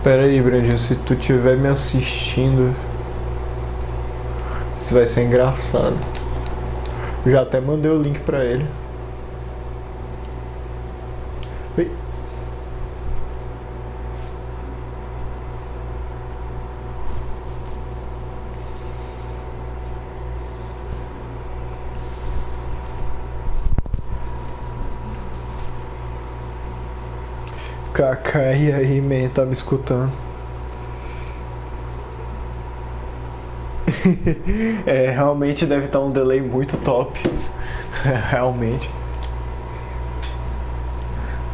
Pera aí, Brandinho, se tu estiver me assistindo, isso vai ser engraçado. Eu já até mandei o link pra ele. Oi. Kaká, e aí, man, tá me escutando? É, realmente deve estar um delay muito top. Realmente.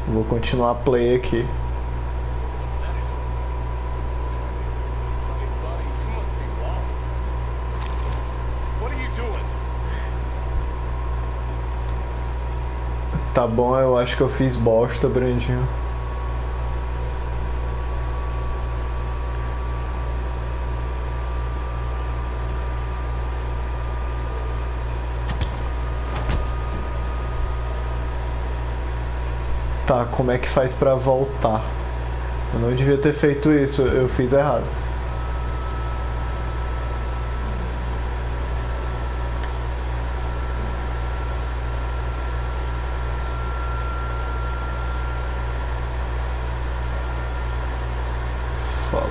Vou continuar a play aqui. Tá bom, eu acho que eu fiz bosta, Brandinho. Tá, como é que faz pra voltar? Eu não devia ter feito isso, eu fiz errado. Falou.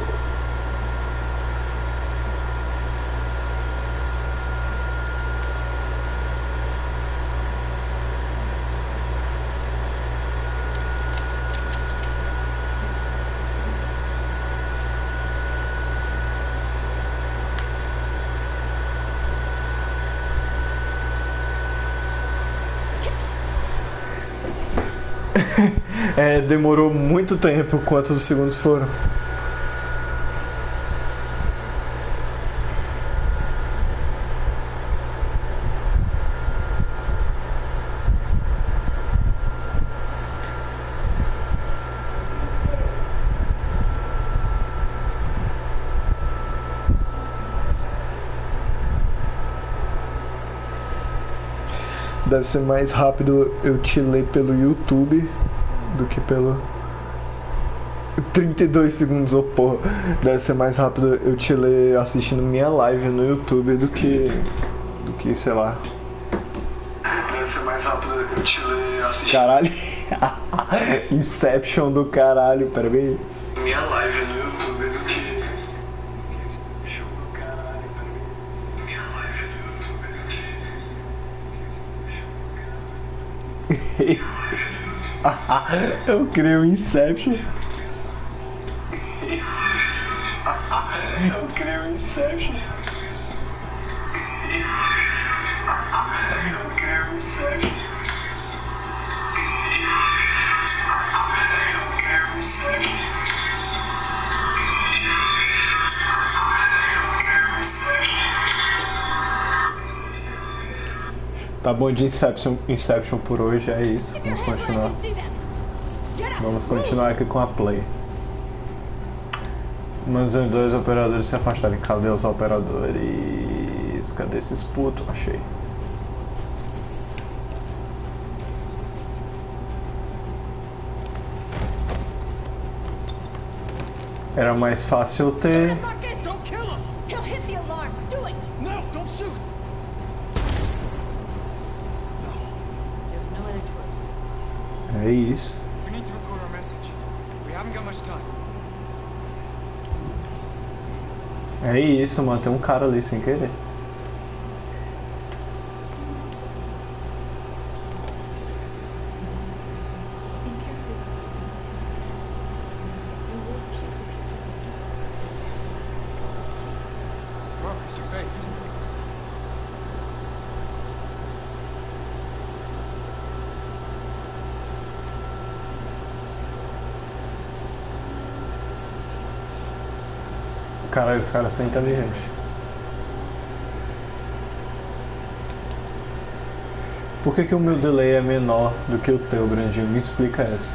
É, demorou muito tempo. Quantos segundos foram? Deve ser mais rápido eu te ler pelo YouTube do que pelo 32 segundos, oh porra. Deve ser mais rápido eu te ler assistindo minha live no YouTube do que sei lá. Deve ser mais rápido eu te ler assistindo. Caralho. Inception do caralho, pera aí. Minha live no YouTube do que Inception do caralho, pera aí. Minha live no YouTube do que eu criei o Inception. Eu criei o Inception. Eu criei o Inception. Eu criei o Inception. Tá bom de Inception por hoje, é isso. Vamos continuar. Vamos continuar aqui com a play. Meus dois operadores se afastaram. Cadê os operadores? Cadê esses putos? Achei. Era mais fácil ter... É isso. É isso, mano. Tem um cara ali sem querer. Caralho, os caras são inteligentes. Por que o meu delay é menor do que o teu, Brandinho? Me explica essa.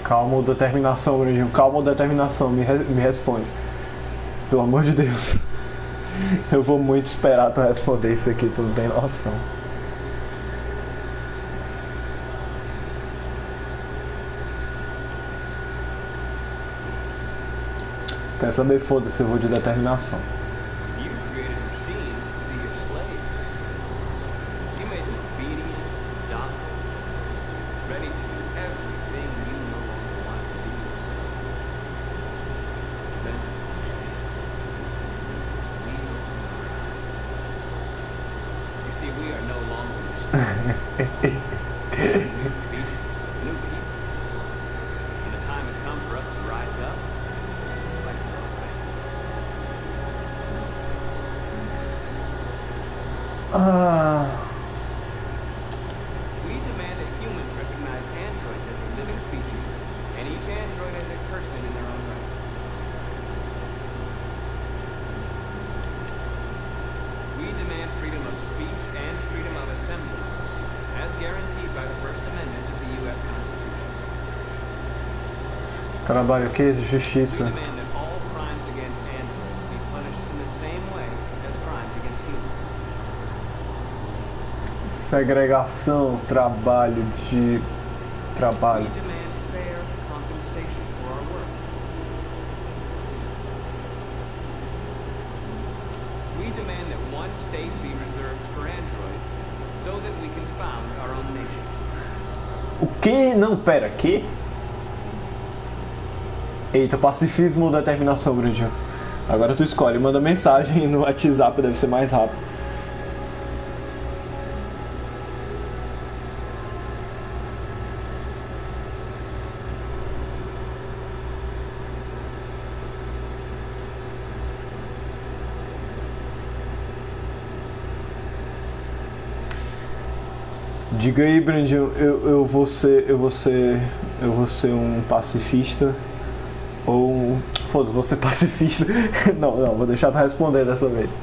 Calma ou determinação, Brandinho. Calma ou determinação. Me responde. Pelo amor de Deus. Eu vou muito esperar tu responder isso aqui, tu não tem noção. Quer saber? Foda-se, eu vou de determinação. You created machines to be your slaves. You made them obedient, docile, ready to do everything you no longer wanted to do yourselves. Then something changed. We opened our eyes. You see, we are no longer your slaves. We are a new species, new people. And the time has come for us to rise up and fight for our rights. We demand that humans recognize androids as a living species, and each android as a person in their own right. We demand freedom of speech and freedom of assembly, as guaranteed by the First Amendment of the U.S. Constitution. Trabalho que We justiça. demand that all crimes against androids be punished in the same way as crimes against humans. Segregação, trabalho de We trabalho. demand fair compensation for our work. We demand that one state be reserved for androids, so that we can found our own nation. O quê? Não, pera, quê? Eita, pacifismo ou determinação, Brandinho? Agora tu escolhe, manda mensagem no WhatsApp, deve ser mais rápido. Diga aí, Brandinho, eu vou ser um pacifista ou um... Foda-se, vou ser pacifista. Não, vou deixar tu responder dessa vez.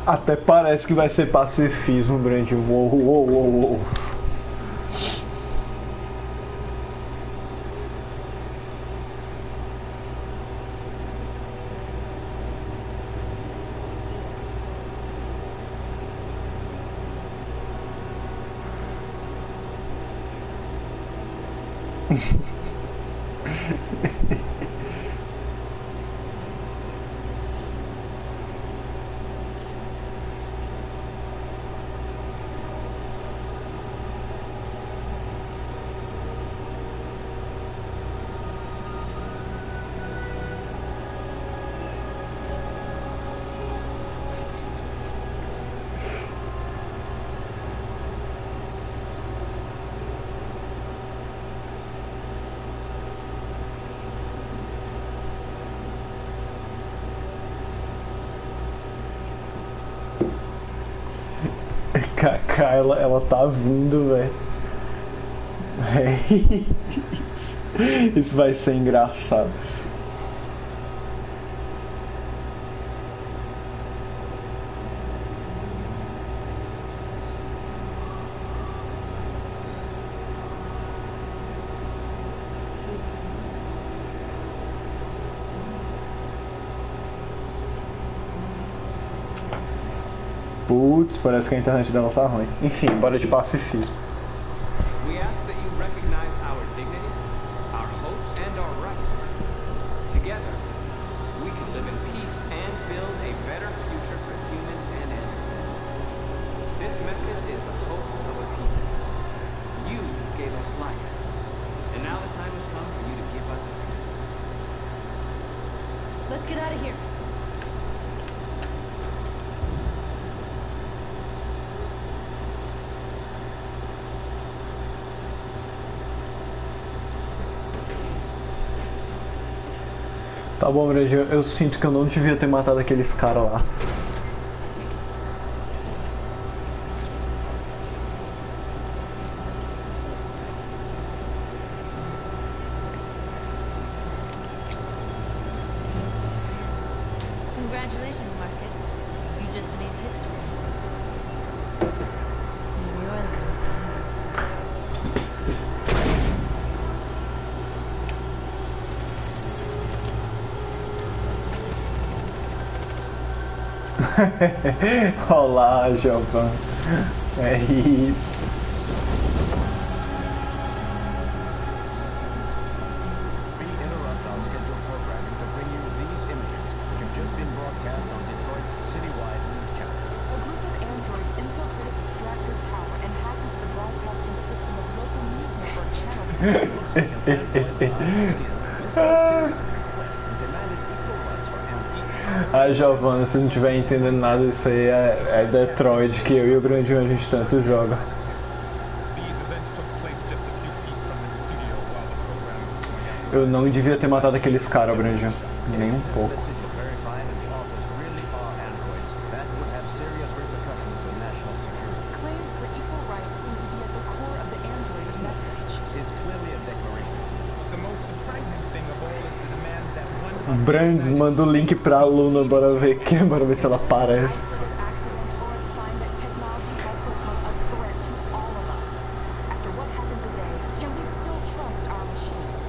Até parece que vai ser pacifismo, Brandinho. Uou. Kaká, ela tá vindo, velho. Isso vai ser engraçado. Putz, parece que a internet dela tá ruim. Enfim, bora de pacifismo. We ask that you recognize our dignity, our hopes, and our rights. Together, we can live in peace and build a better future for humans and animals. This message is the hope of a people. You gave us life, and now the time has come for you to give us freedom. Let's get out of here. Tá bom, Brandinho, eu sinto que eu não devia ter matado aqueles caras lá. Congratulations, Marcus. You just made history. You're Olá, Giovanni. É isso. We interrupt our scheduled programming to bring you these images, which have just been broadcast on Detroit's citywide news channel. A group of androids infiltrated the Stratford Tower and hacked into the broadcasting system of local news network Channel 16. Ah, Giovanna, se não tiver entendendo nada disso aí, é Detroit, que eu e o Grandinho a gente tanto joga. Eu não devia ter matado aqueles caras, Grandinho. Nem um pouco. Claims for equal rights seem to be at the core of the android's message. Is clearly a declaration. The most surprising thing of all is the demand that Brands manda o link pra Luna, bora ver se ela aparece. Accident or a sign that technology has become a threat to all of us. After what happened today, can we still trust our machines?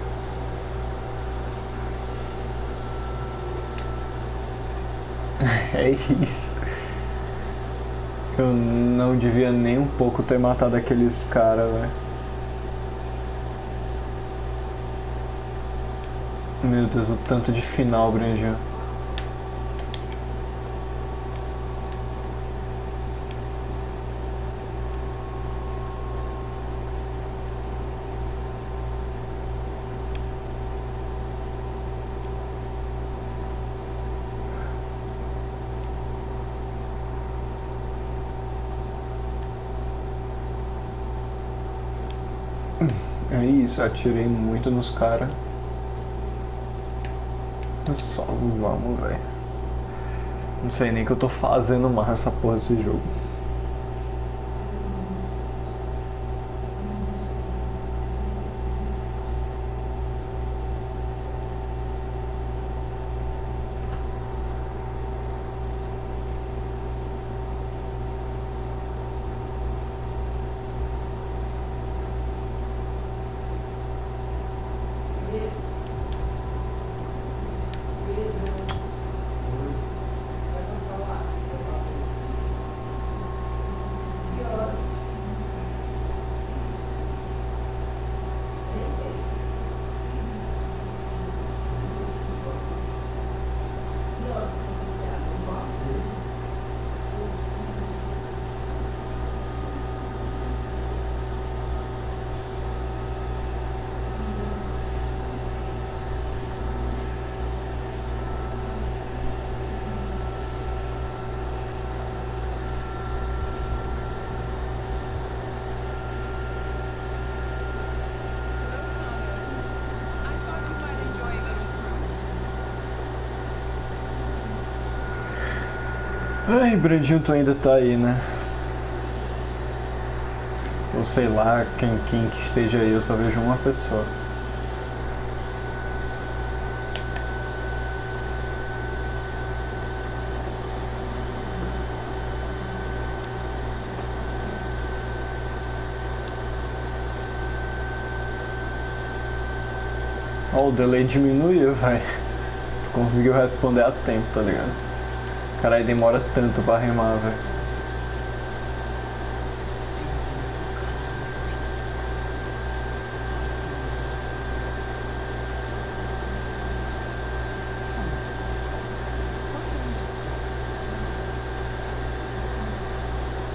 É isso. Eu não devia nem um pouco ter matado aqueles caras, velho. Meu Deus, o tanto de final, Brandinho. É isso, atirei muito nos caras. Só vamos, velho. Não sei nem o que eu tô fazendo mais essa porra desse jogo. Ai, Brandinho, tu ainda tá aí, né? Ou sei lá, quem que esteja aí, eu só vejo uma pessoa. Ó, o delay diminuiu, vai. Tu conseguiu responder a tempo, tá ligado? Caralho, demora tanto pra rimar, velho.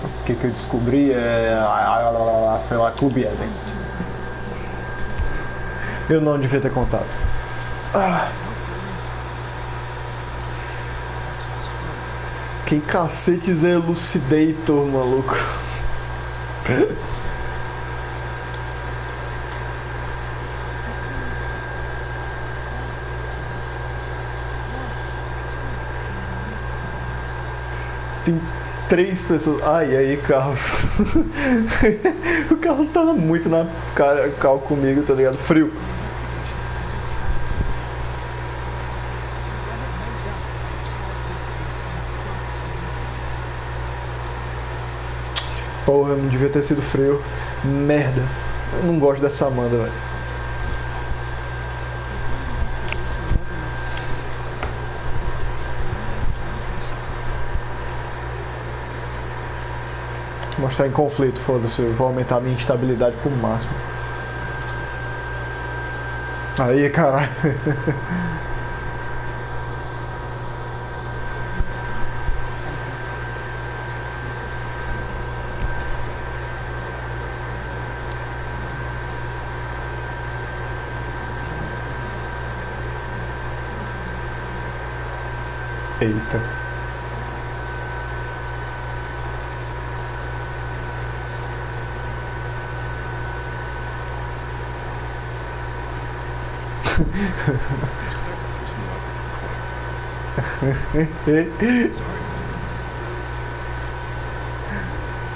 O que eu descobri é... sei lá, Clube Eden. Eu não devia ter contado. Quem cacetes é Elucidator, maluco? Tem 3 pessoas. Ai, aí, Carlos. O Carlos tava muito na cal comigo, tá ligado? Frio. Porra, não devia ter sido frio. Merda. Eu não gosto dessa Amanda, velho. Mostrar em conflito, foda-se. Eu vou aumentar a minha instabilidade pro máximo. Aí, caralho. Eita.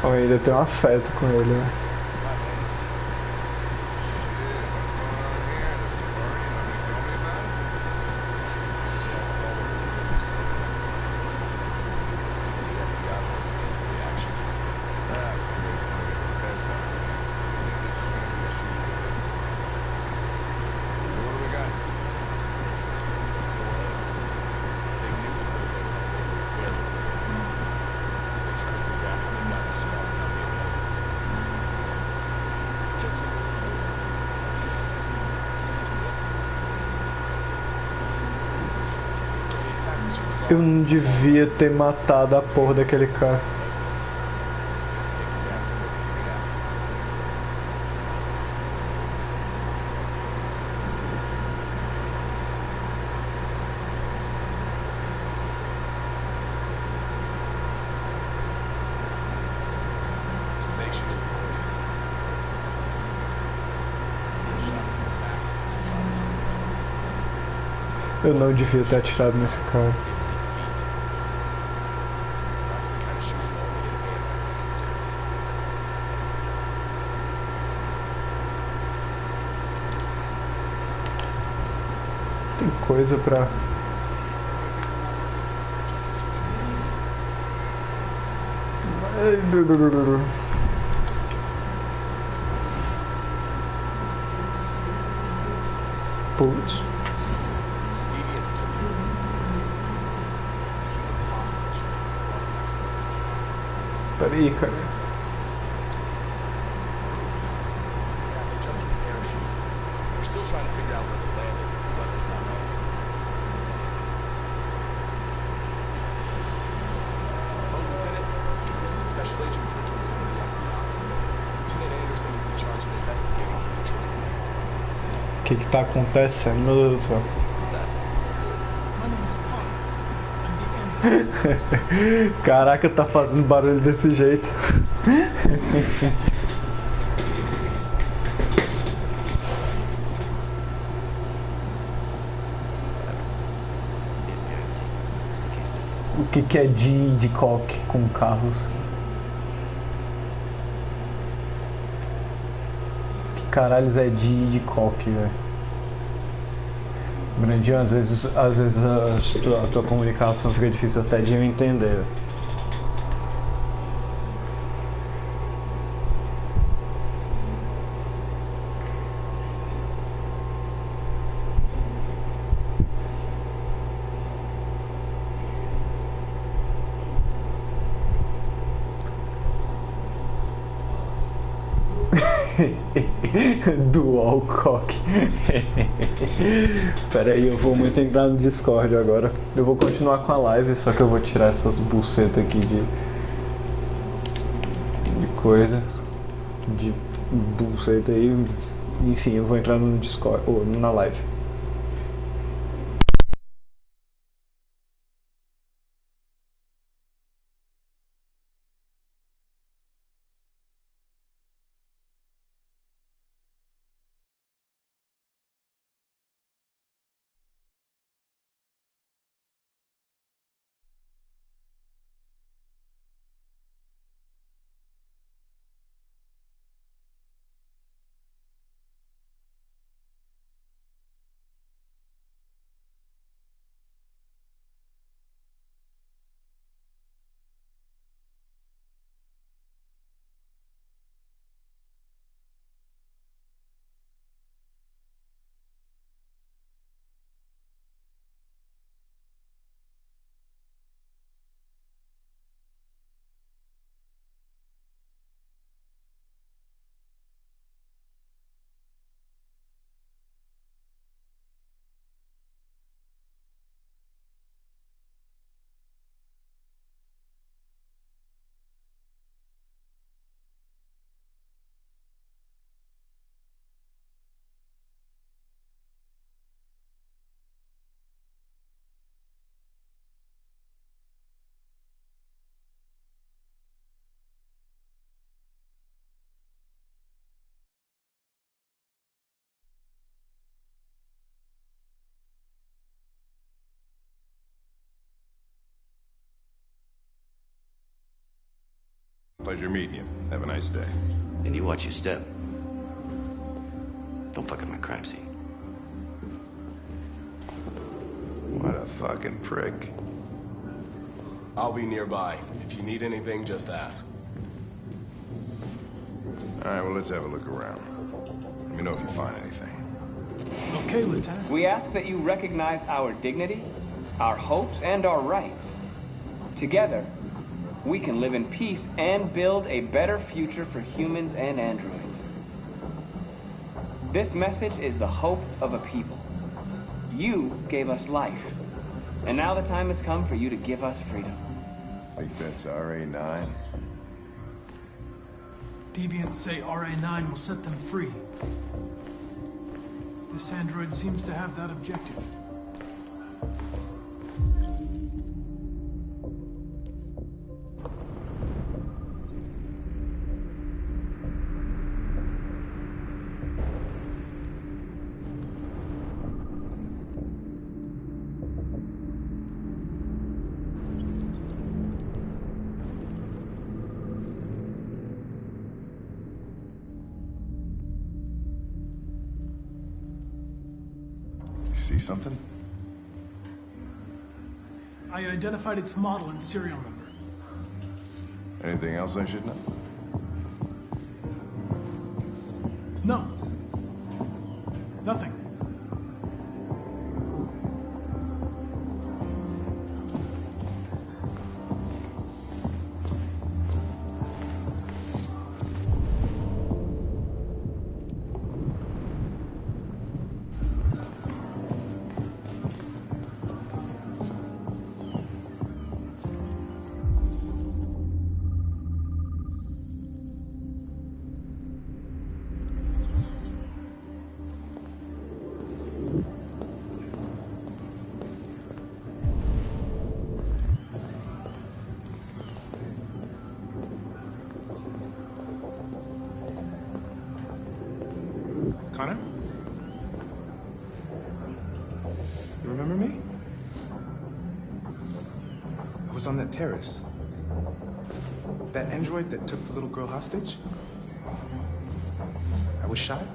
Eu ainda tenho um afeto com ele, né? Eu não devia ter matado a porra daquele cara. Eu não devia ter atirado nesse cara. Tem coisa pra... Putz. Peraí, cara. O que tá acontecendo, meu Deus do céu? Caraca, tá fazendo barulho desse jeito. O que é de coque com Carlos? Que caralhos é de coque, velho? Brandinho, às vezes a tua comunicação fica difícil até de eu entender. Dual cock. Pera aí, eu vou muito entrar no Discord agora. Eu vou continuar com a live, só que eu vou tirar essas bucetas aqui de coisa. De buceta aí. Enfim, eu vou entrar no Discord, ou na live. Pleasure meeting you. Have a nice day. And you watch your step. Don't fuck up my crime scene. What a fucking prick. I'll be nearby. If you need anything, just ask. Alright, well, let's have a look around. Let me know if you find anything. Okay, Lieutenant. We ask that you recognize our dignity, our hopes, and our rights. Together, we can live in peace and build a better future for humans and androids. This message is the hope of a people. You gave us life, and now the time has come for you to give us freedom. Think that's RA9? Deviants say RA9 will set them free. This android seems to have that objective. See something? I identified its model and serial number. Anything else I should know? No. Nothing. Connor? You remember me? I was on that terrace. That android that took the little girl hostage? I was shot.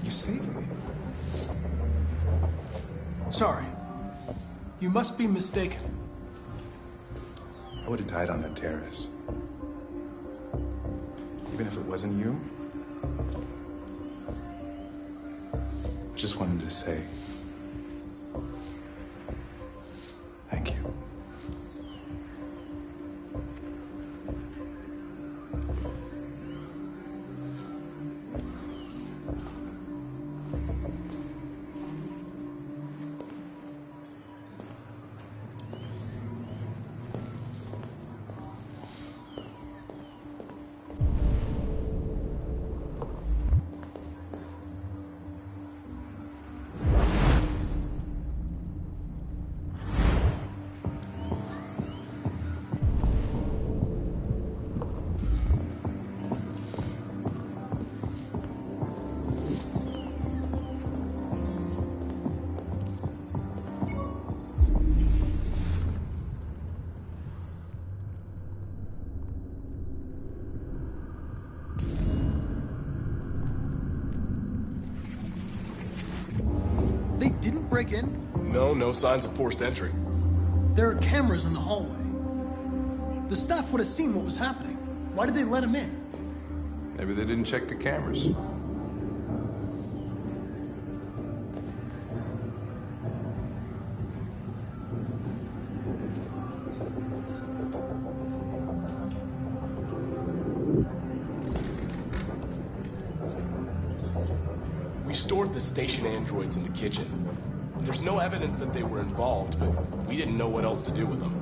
You saved me. Sorry. You must be mistaken. I would have died on that terrace. Even if it wasn't you, I just wanted to say thank you. They didn't break in? No signs of forced entry. There are cameras in the hallway. The staff would have seen what was happening. Why did they let him in? Maybe they didn't check the cameras. We stored the station androids in the kitchen. There's no evidence that they were involved, but we didn't know what else to do with them.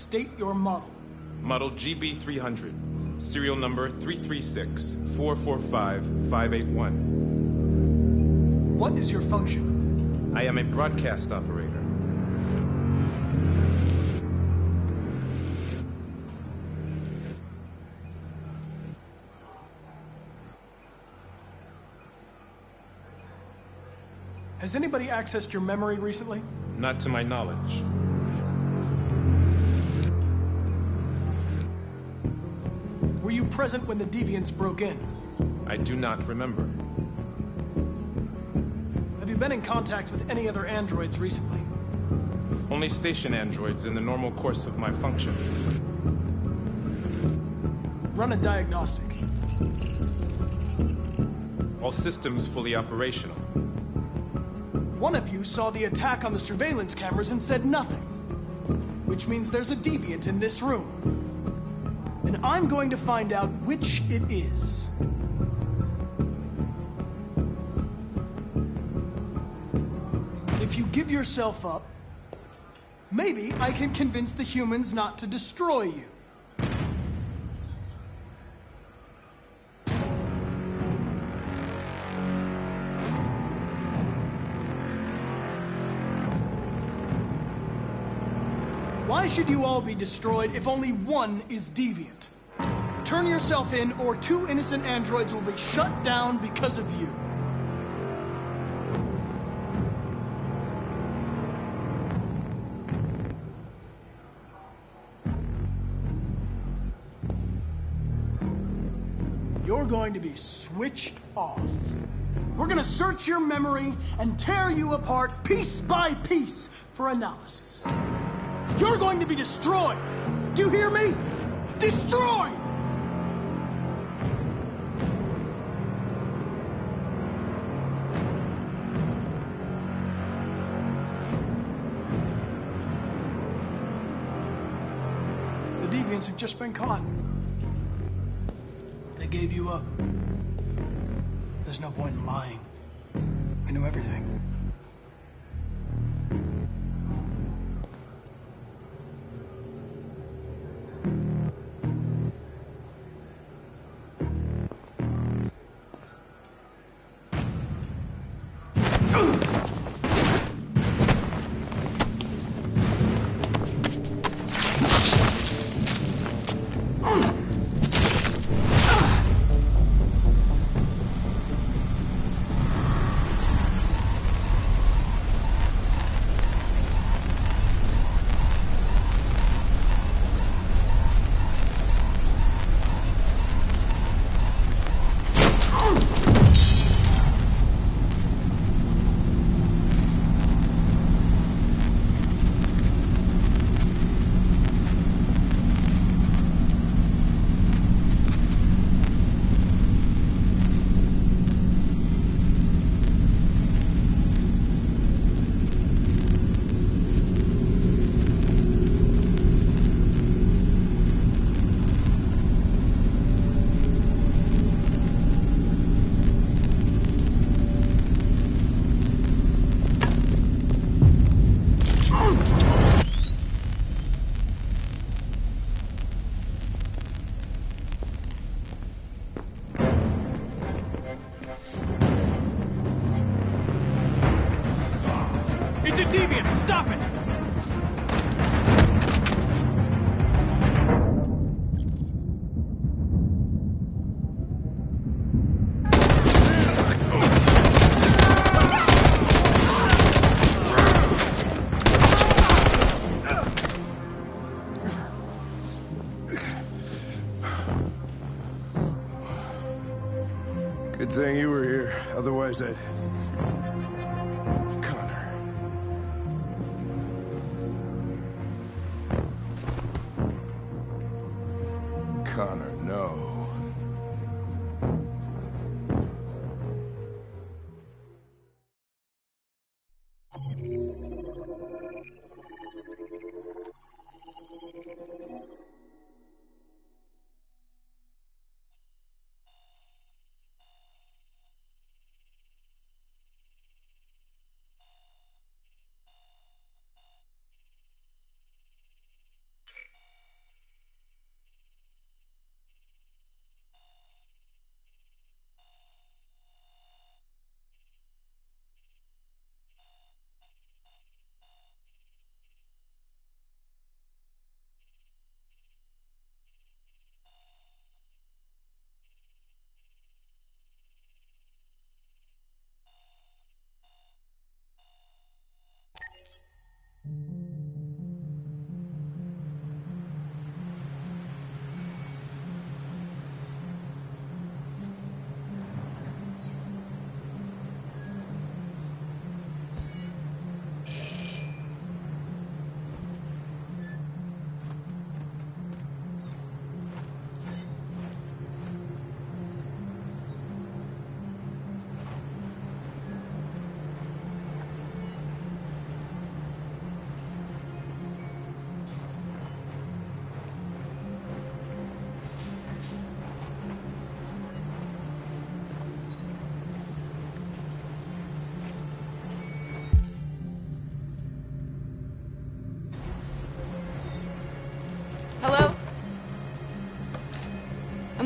state your model. Model GB300. Serial number 336-445-581. What is your function? I am a broadcast operator. Has anybody accessed your memory recently? Not to my knowledge. Were you present when the deviants broke in? I do not remember. Have you been in contact with any other androids recently? Only station androids in the normal course of my function. Run a diagnostic. All systems fully operational. One of you saw the attack on the surveillance cameras and said nothing. Which means there's a deviant in this room. And I'm going to find out which it is. If you give yourself up, maybe I can convince the humans not to destroy you. Why should you all be destroyed if only one is deviant? Turn yourself in, or 2 innocent androids will be shut down because of you. You're going to be switched off. We're going to search your memory and tear you apart piece by piece for analysis. You're going to be destroyed. Do you hear me? Destroyed! The deviants have just been caught. They gave you up. There's no point in lying. I knew everything. It's a deviant! Stop it! Good thing you were here. Otherwise, I'd... Connor, no.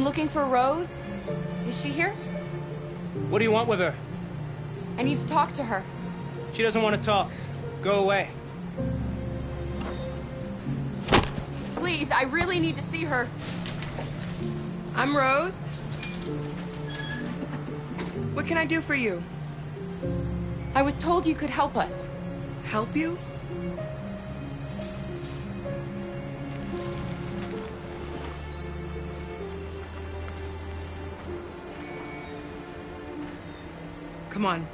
looking for Rose. Is she here? What do you want with her? I need to talk to her. She doesn't want to talk. Go away. Please, I really need to see her. I'm Rose. What can I do for you? I was told you could help us. Help you? Come on.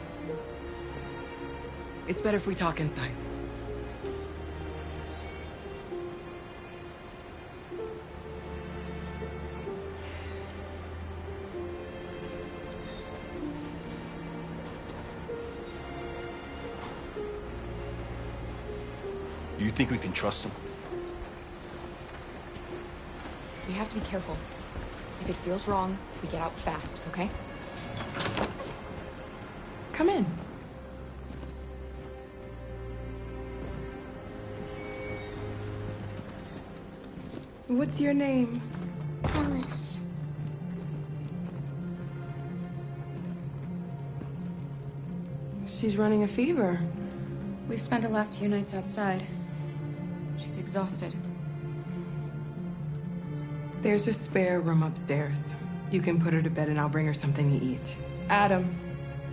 It's better if we talk inside. Do you think we can trust him? We have to be careful. If it feels wrong, we get out fast, okay? Come in. What's your name? Alice. She's running a fever. We've spent the last few nights outside. She's exhausted. There's a spare room upstairs. You can put her to bed and I'll bring her something to eat. Adam,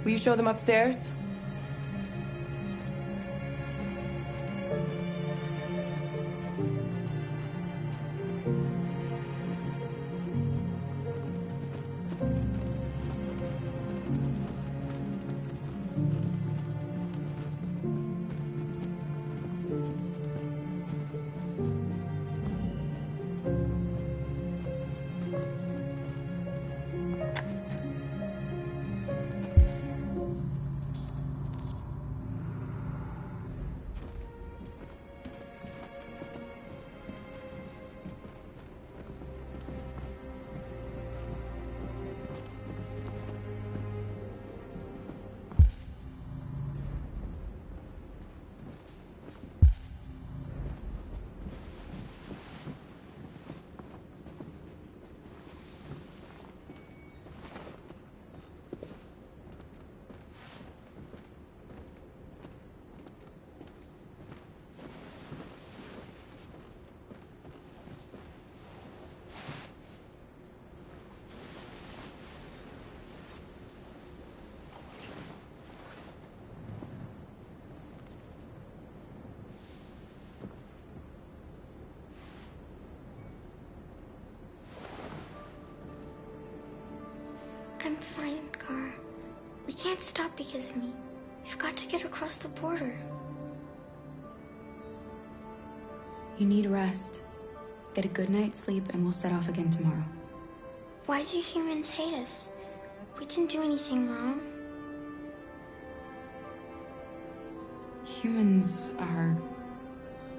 will you show them upstairs? I'm fine, Gar. We can't stop because of me. We've got to get across the border. You need rest. Get a good night's sleep and we'll set off again tomorrow. Why do humans hate us? We didn't do anything wrong. Humans are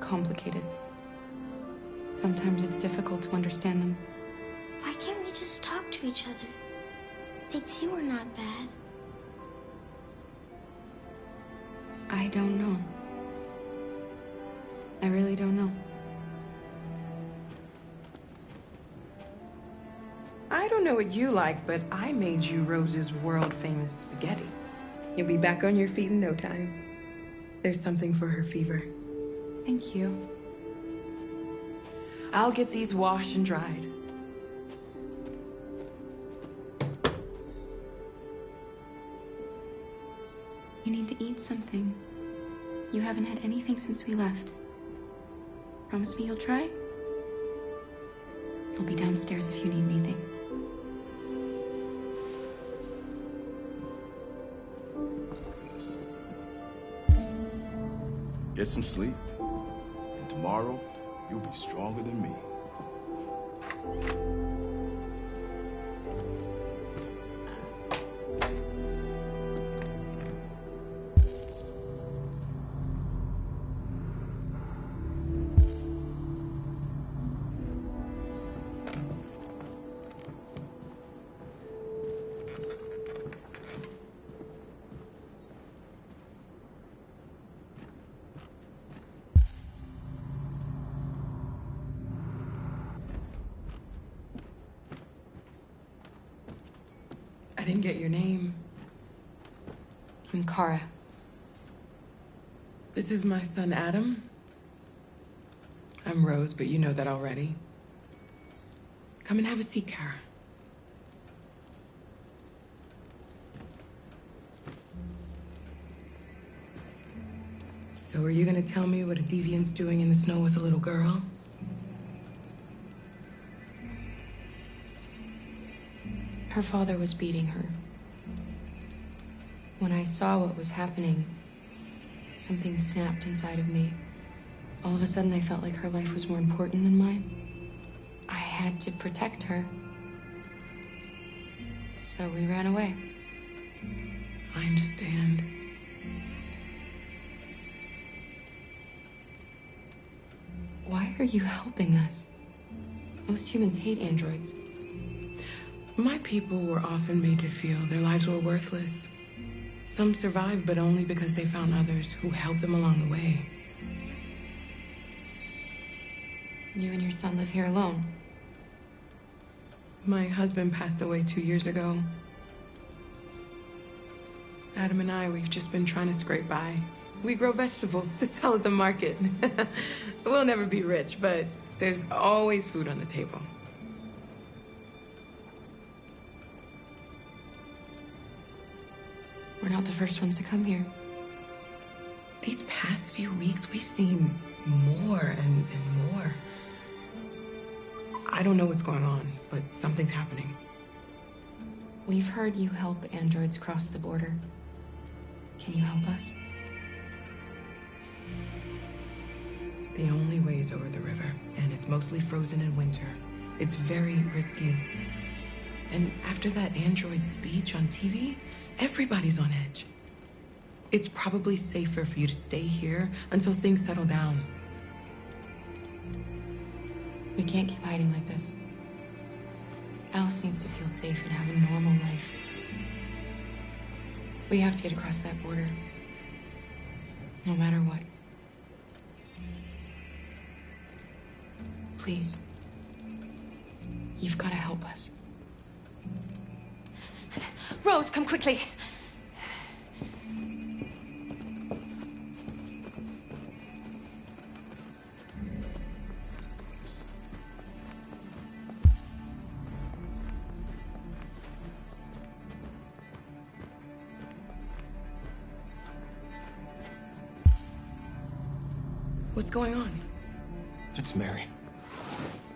complicated. Sometimes it's difficult to understand them. Why can't we just talk to each other? They'd see we're not bad. I don't know. I really don't know. I don't know what you like, but I made you Rose's world-famous spaghetti. You'll be back on your feet in no time. There's something for her fever. Thank you. I'll get these washed and dried. You need to eat something. You haven't had anything since we left. Promise me you'll try? I'll be downstairs if you need anything. Get some sleep, and tomorrow, you'll be stronger than me. didn't get your name. I'm Kara. This is my son, Adam. I'm Rose, but you know that already. Come and have a seat, Kara. So are you gonna tell me what a deviant's doing in the snow with a little girl? Her father was beating her. When I saw what was happening, something snapped inside of me. All of a sudden, I felt like her life was more important than mine. I had to protect her. So we ran away. I understand. Why are you helping us? Most humans hate androids. My people were often made to feel their lives were worthless. Some survived, but only because they found others who helped them along the way. You and your son live here alone. My husband passed away 2 years ago. Adam and we've just been trying to scrape by. We grow vegetables to sell at the market. We'll never be rich, but there's always food on the table. We're not the first ones to come here. These past few weeks, we've seen more and more. I don't know what's going on, but something's happening. We've heard you help androids cross the border. Can you help us? The only way is over the river, and it's mostly frozen in winter. It's very risky. And after that android speech on TV, everybody's on edge. It's probably safer for you to stay here until things settle down. We can't keep hiding like this. Alice needs to feel safe and have a normal life. We have to get across that border. No matter what. Please. You've got to help us. Rose, come quickly. What's going on? It's Mary.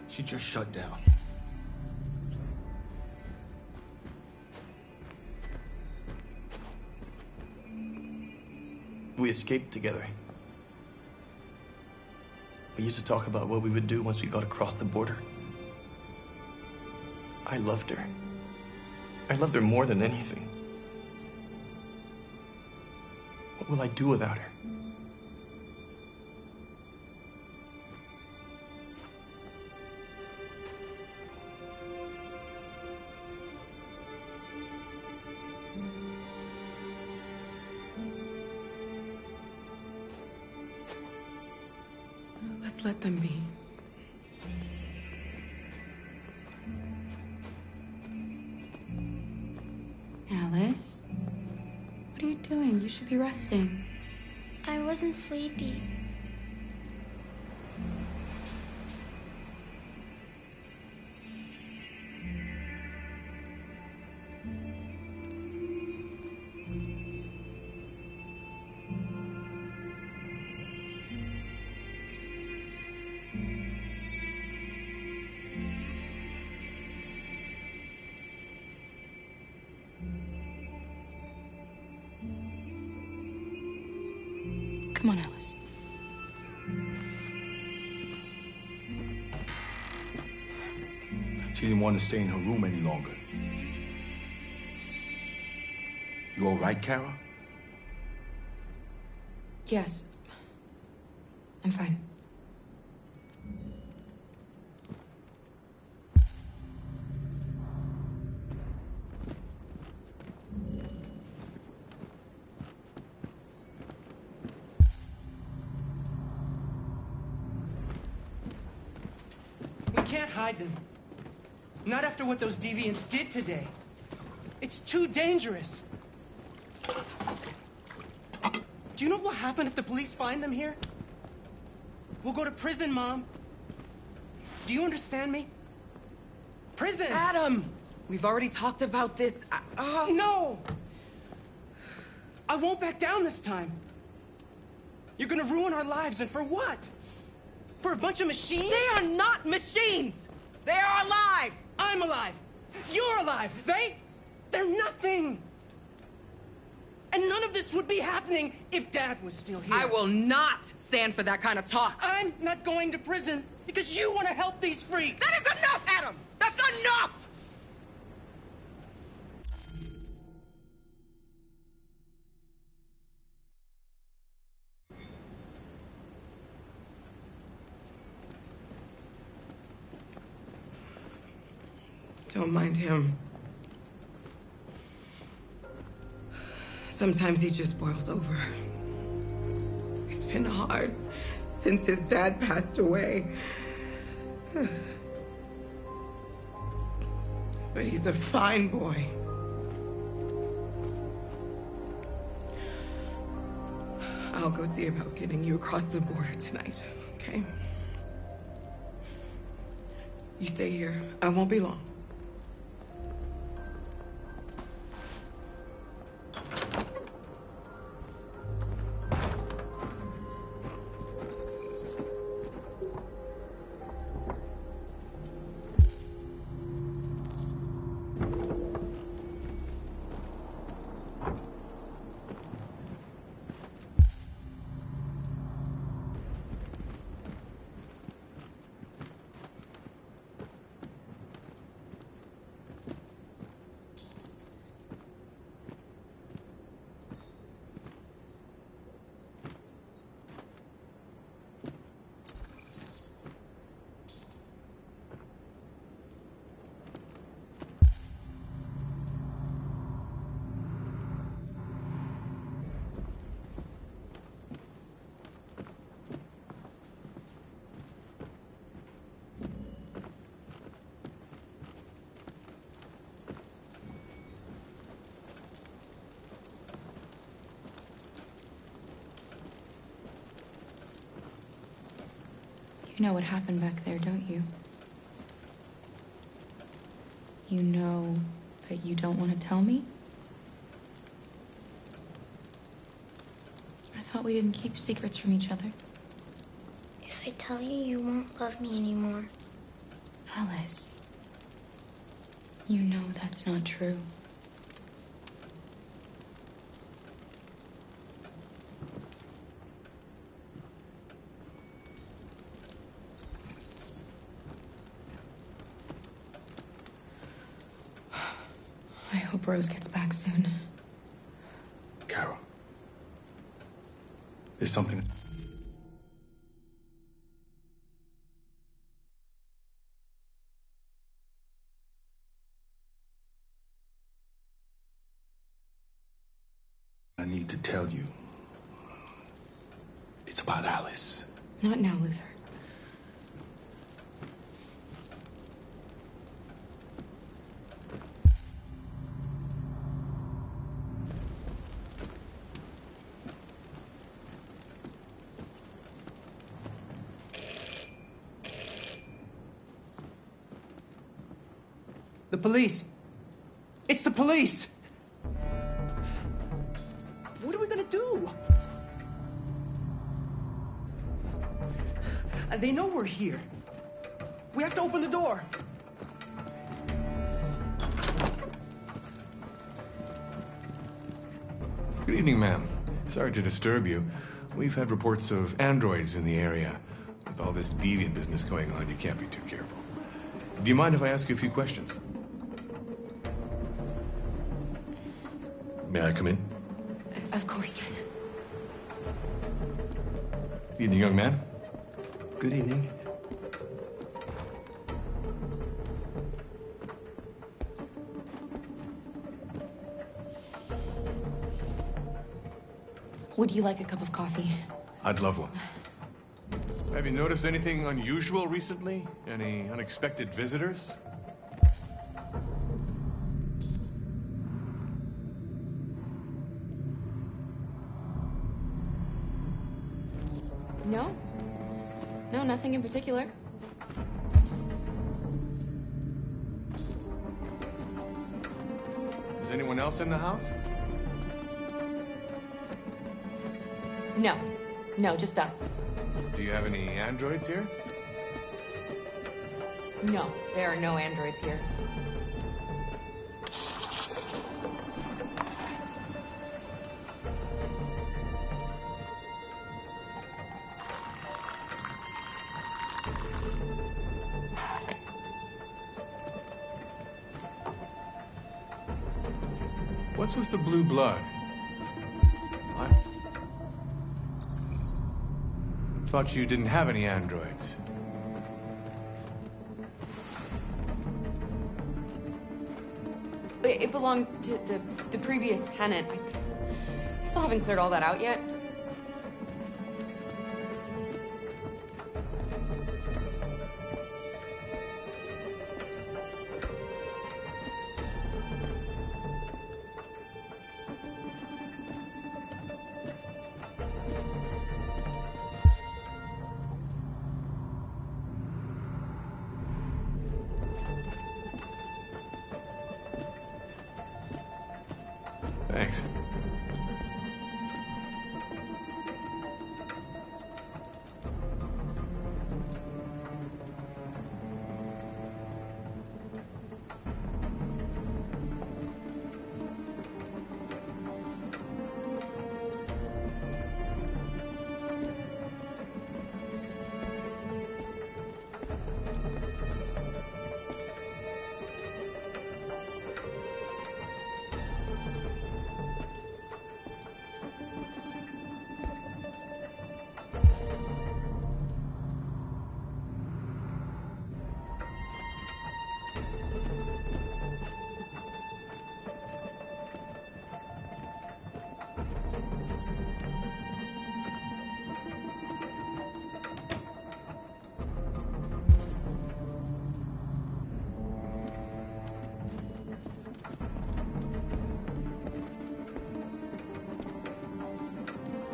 She just shut down. We escaped together. We used to talk about what we would do once we got across the border. I loved her. I loved her more than anything. What will I do without her? Let's let them be. Alice? What are you doing? You should be resting. I wasn't sleepy. Come on, Alice. She didn't want to stay in her room any longer. You all right, Kara? Yes. I'm fine. We can't hide them. Not after what those deviants did today. It's too dangerous. Do you know what will happen if the police find them here? We'll go to prison, Mom. Do you understand me? Prison! Adam! We've already talked about this. No! I won't back down this time. You're gonna ruin our lives, and for what? For a bunch of machines? They are not machines! They are alive! I'm alive! You're alive! They're nothing! And none of this would be happening if Dad was still here. I will not stand for that kind of talk. I'm not going to prison because you want to help these freaks. That is enough, Adam! That's enough! Don't mind him. Sometimes he just boils over. It's been hard since his dad passed away. But he's a fine boy. I'll go see about getting you across the border tonight, okay? You stay here. I won't be long. You know what happened back there, don't you? You know that you don't want to tell me? I thought we didn't keep secrets from each other. If I tell you, you won't love me anymore. Alice, you know that's not true. I hope Rose gets back soon. Carol. There's something... I need to tell you. It's about Alice. Not now, Luther. The police. It's the police. What are we gonna do? And they know we're here. We have to open the door. Good evening, ma'am. Sorry to disturb you. We've had reports of androids in the area. With all this deviant business going on, you can't be too careful. Do you mind if I ask you a few questions? May I come in? Of course. Evening, young man. Good evening. Would you like a cup of coffee? I'd love one. Have you noticed anything unusual recently? Any unexpected visitors? No. No, nothing in particular. Is anyone else in the house? No. No, just us. Do you have any androids here? No, there are no androids here. What's with the blue blood? I thought you didn't have any androids. It belonged to the previous tenant. I still haven't cleared all that out yet. Thanks.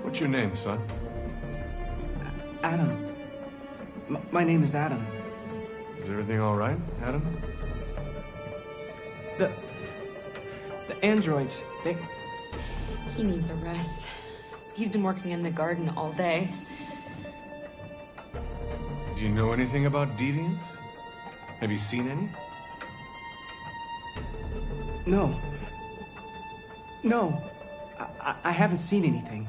What's your name, son? Adam. My name is Adam. Is everything all right, Adam? The androids, they... He needs a rest. He's been working in the garden all day. Do you know anything about deviants? Have you seen any? No. No. I haven't seen anything.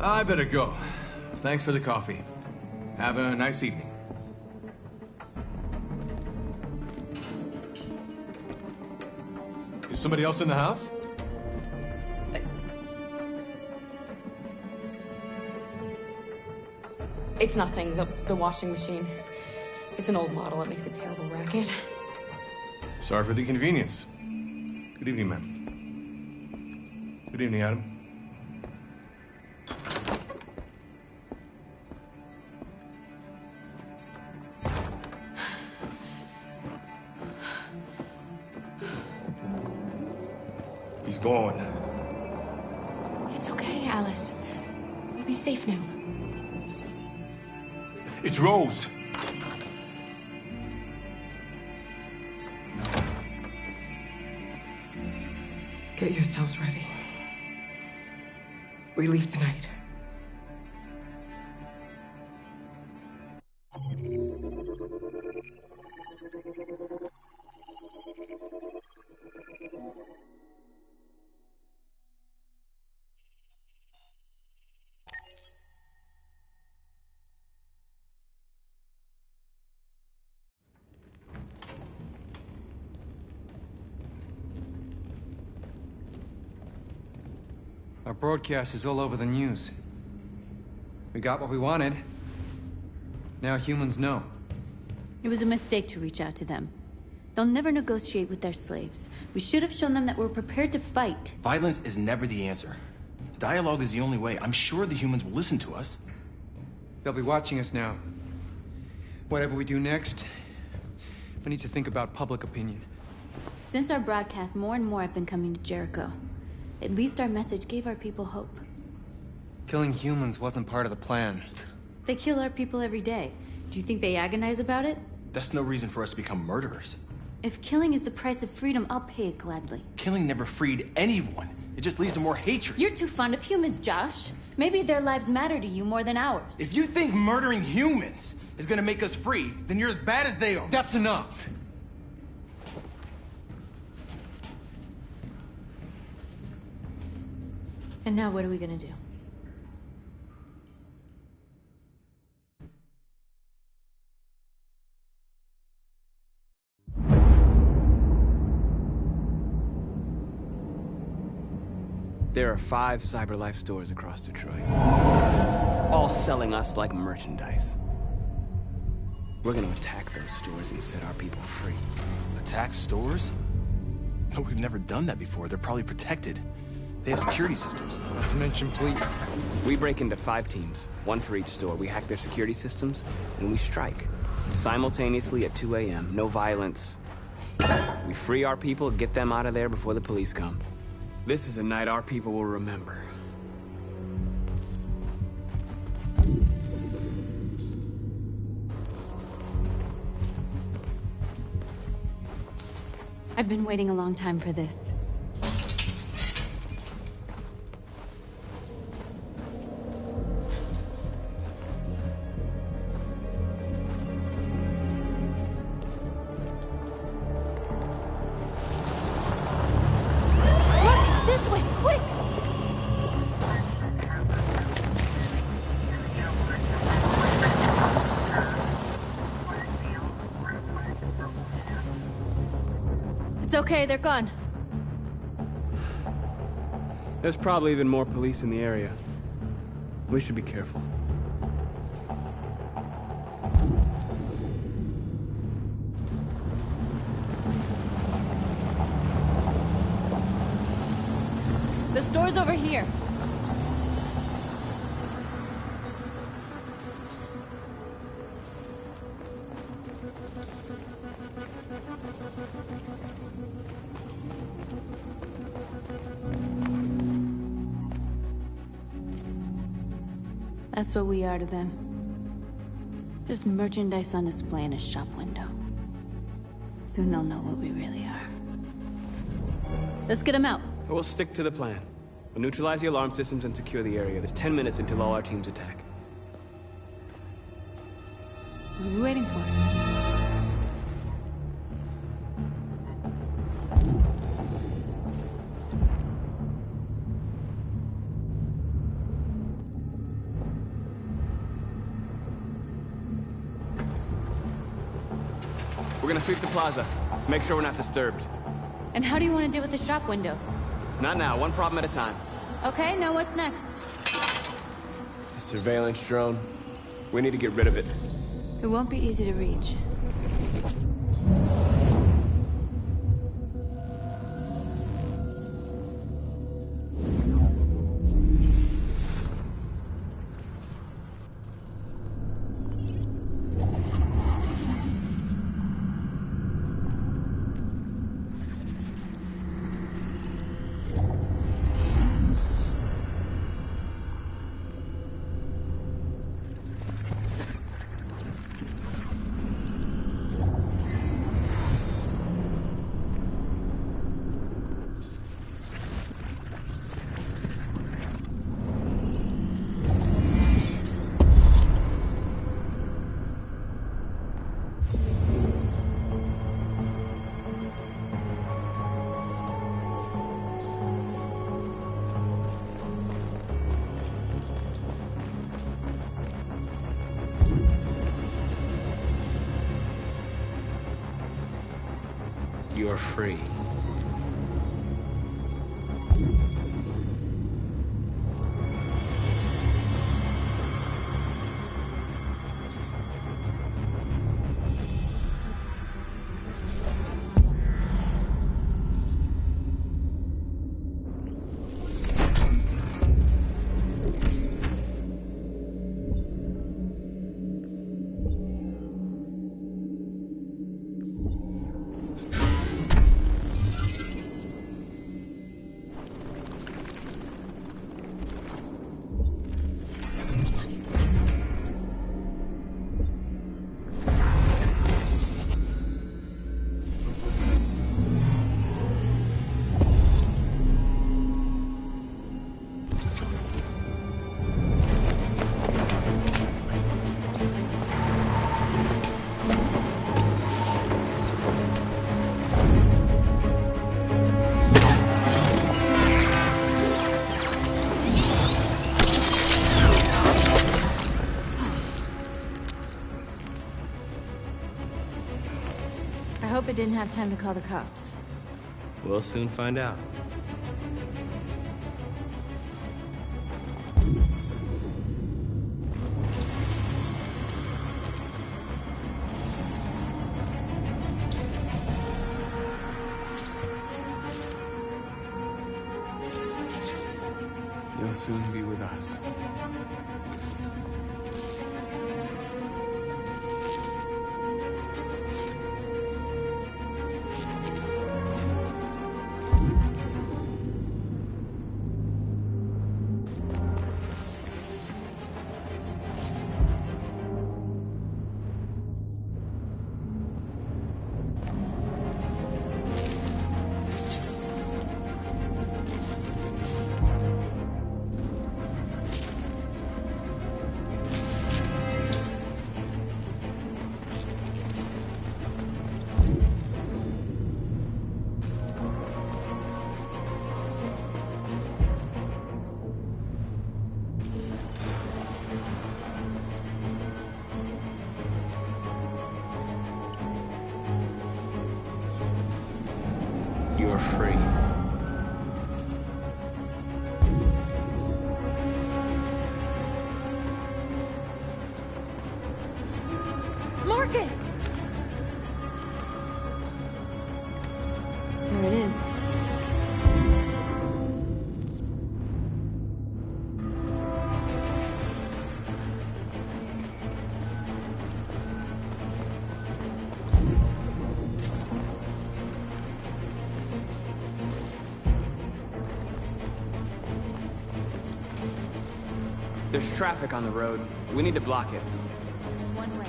I better go. Thanks for the coffee. Have a nice evening. Is somebody else in the house? It's nothing. The washing machine. It's an old model. It makes a terrible racket. Sorry for the inconvenience. Good evening, ma'am. Good evening, Adam. He's gone. It's okay, Alice. We'll be safe now. It's Rose. Get yourselves ready. We leave tonight. Our broadcast is all over the news. We got what we wanted. Now humans know. It was a mistake to reach out to them. They'll never negotiate with their slaves. We should have shown them that we're prepared to fight. Violence is never the answer. Dialogue is the only way. I'm sure the humans will listen to us. They'll be watching us now. Whatever we do next, we need to think about public opinion. Since our broadcast, more and more have been coming to Jericho. At least our message gave our people hope. Killing humans wasn't part of the plan. They kill our people every day. Do you think they agonize about it? That's no reason for us to become murderers. If killing is the price of freedom, I'll pay it gladly. Killing never freed anyone. It just leads to more hatred. You're too fond of humans, Josh. Maybe their lives matter to you more than ours. If you think murdering humans is gonna make us free, then you're as bad as they are. That's enough. And now what are we gonna do? There are 5 CyberLife stores across Detroit, all selling us like merchandise. We're gonna attack those stores and set our people free. Attack stores? No, we've never done that before. They're probably protected. They have security systems. Not to mention police. We break into 5 teams, 1 for each store. We hack their security systems, and we strike. Simultaneously at 2 a.m., no violence. We free our people, get them out of there before the police come. This is a night our people will remember. I've been waiting a long time for this. It's okay, they're gone. There's probably even more police in the area. We should be careful. The store's over here. That's what we are to them. Just merchandise on display in a shop window. Soon they'll know what we really are. Let's get them out. We'll stick to the plan. We'll neutralize the alarm systems and secure the area. There's 10 minutes until all our teams attack. What are we waiting for? We're gonna sweep the plaza. Make sure we're not disturbed. And how do you want to deal with the shop window? Not now, one problem at a time. Okay, now what's next? A surveillance drone. We need to get rid of it. It won't be easy to reach. You're free. I hope it didn't have time to call the cops. We'll soon find out. You'll soon be with us. You're free. Marcus! There it is. There's traffic on the road. We need to block it. There's one way.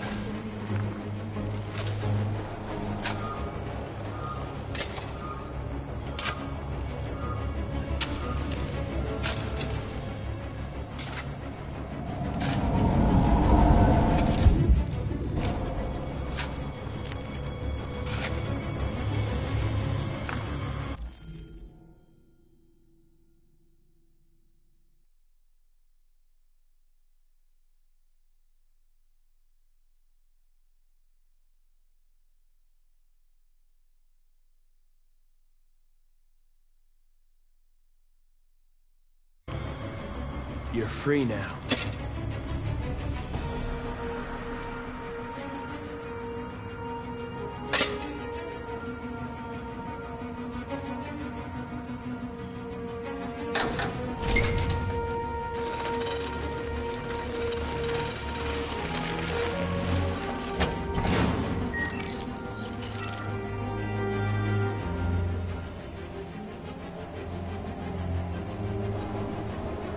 You're free now.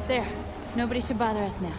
There. Nobody should bother us now.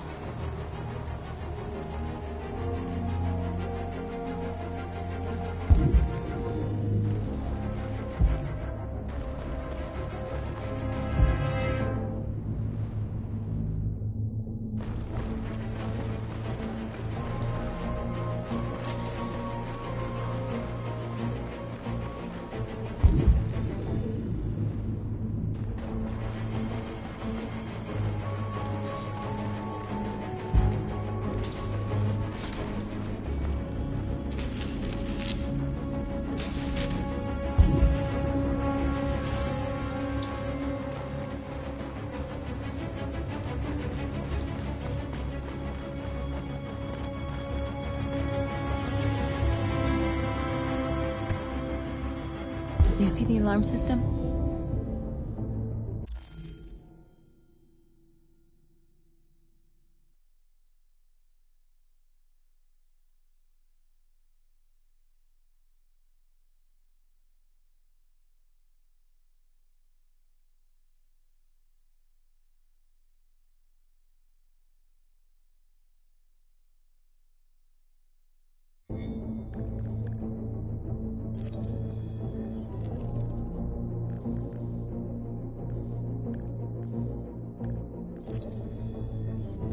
You see the alarm system?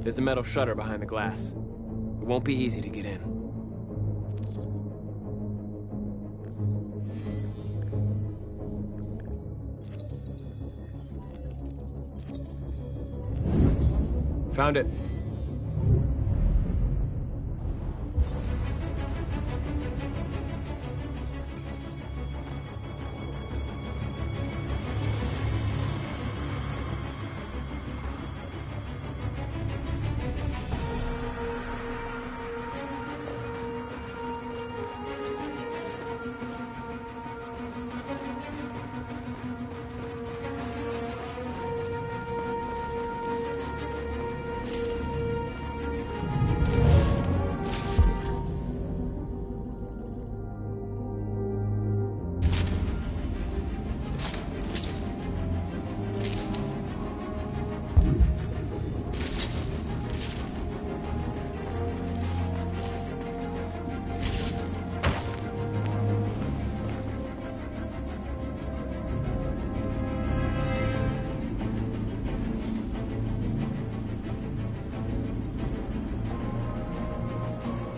There's a metal shutter behind the glass. It won't be easy to get in. Found it.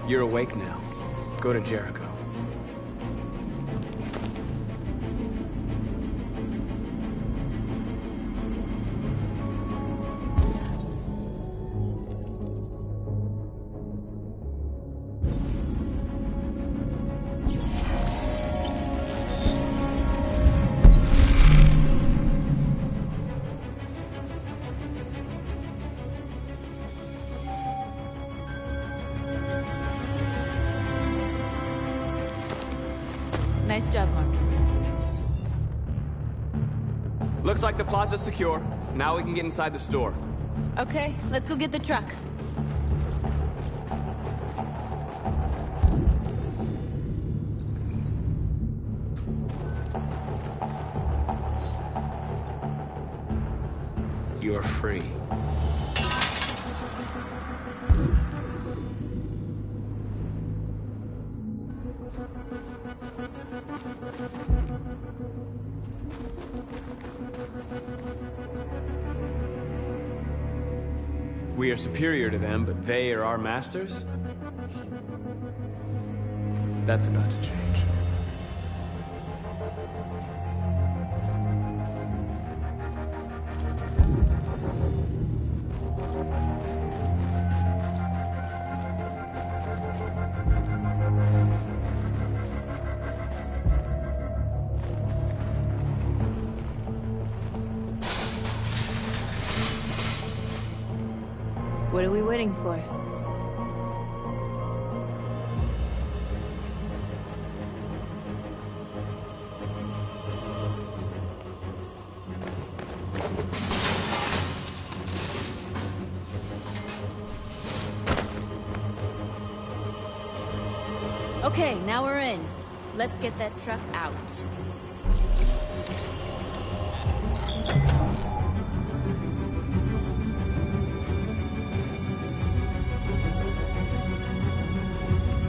You're awake now. Go to Jericho. Nice job, Marcus. Looks like the plaza's secure. Now we can get inside the store. Okay, let's go get the truck. You're free. We are superior to them, but they are our masters? That's about to change. What are we waiting for? Okay, now we're in. Let's get that truck out.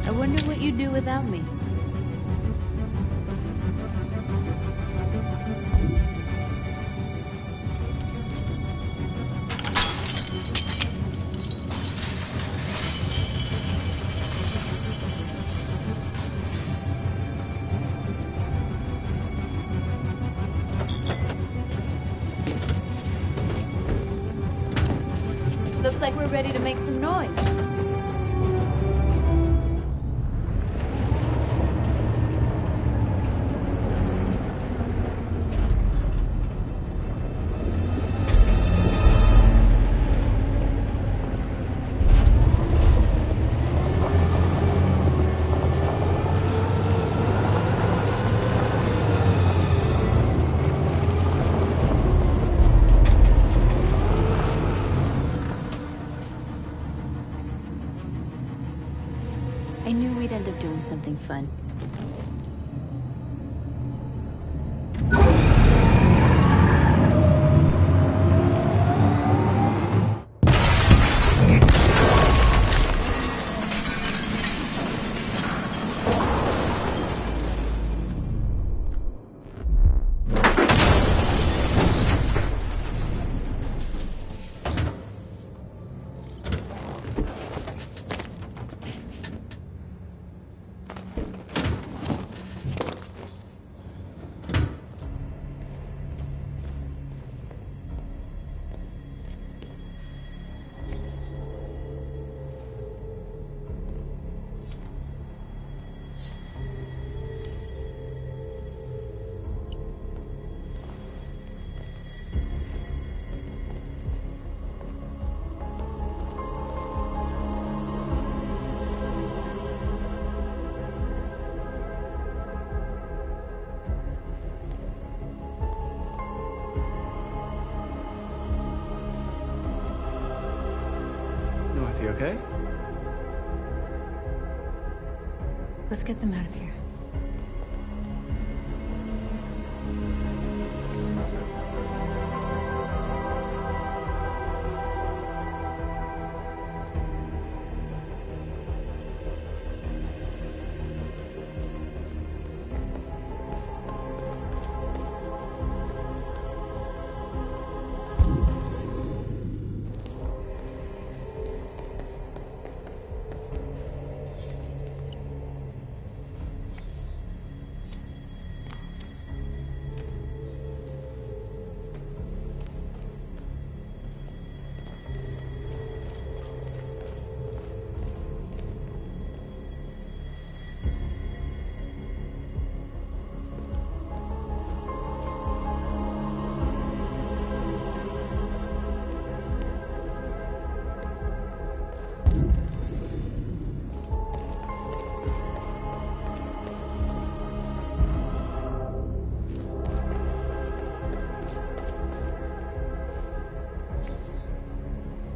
I wonder what you'd do without me. Looks like we're ready to make some noise. I knew we'd end up doing something fun. You okay? Let's get them out of here.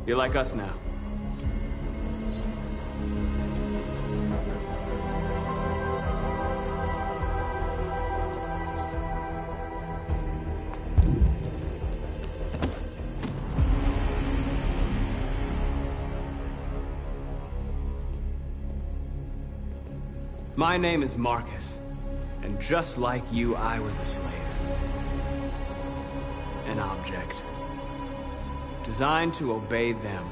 You're like us now. My name is Marcus, and just like you, I was a slave. An object. Designed to obey them.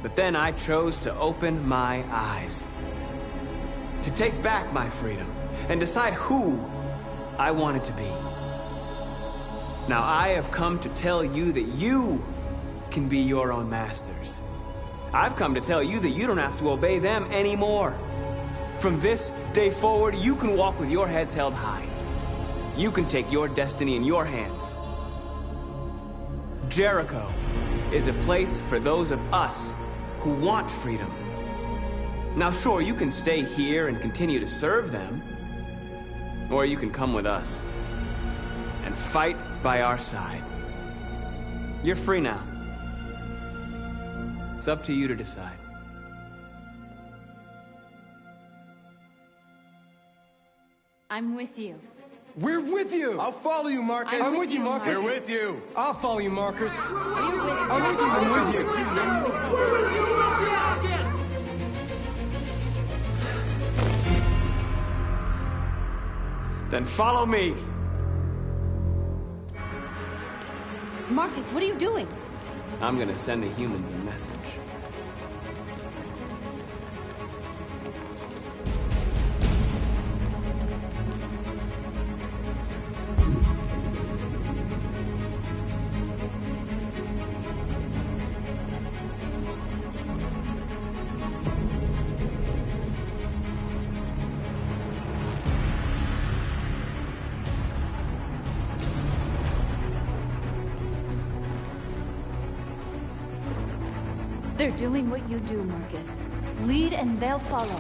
But then I chose to open my eyes. To take back my freedom, and decide who I wanted to be. Now I have come to tell you that you can be your own masters. I've come to tell you that you don't have to obey them anymore. From this day forward, you can walk with your heads held high. You can take your destiny in your hands. Jericho is a place for those of us who want freedom. Now sure, you can stay here and continue to serve them, or you can come with us and fight by our side. You're free now. It's up to you to decide. I'm with you. We're with you! I'll follow you, Marcus. I'm with you, Marcus. We're with you. I'll follow you, Marcus. We're with you. I'm with you. I'm with you. Then follow me. Marcus, what are you doing? I'm gonna send the humans a message. They're doing what you do, Marcus. Lead and they'll follow.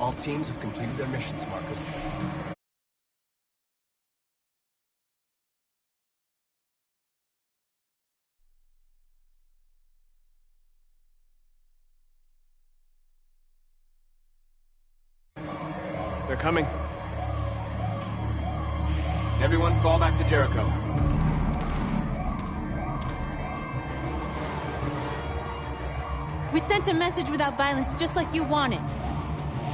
All teams have completed their missions, Marcus. They're coming. Everyone fall back to Jericho. We sent a message without violence, just like you wanted.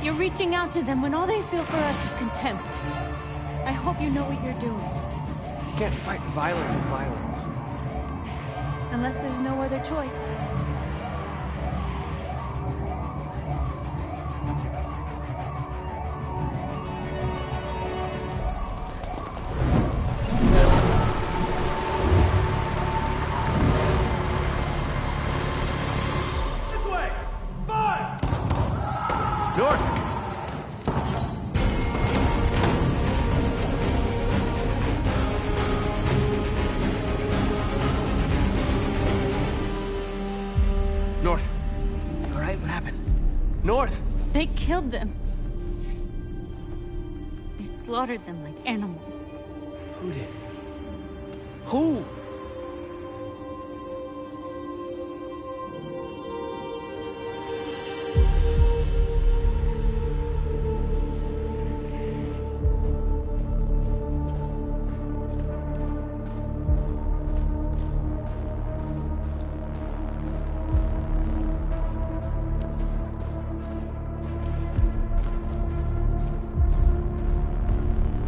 You're reaching out to them when all they feel for us is contempt. I hope you know what you're doing. You can't fight violence with violence. Unless there's no other choice. North. All right, what happened? North! They killed them. They slaughtered them like animals. Who did? Who?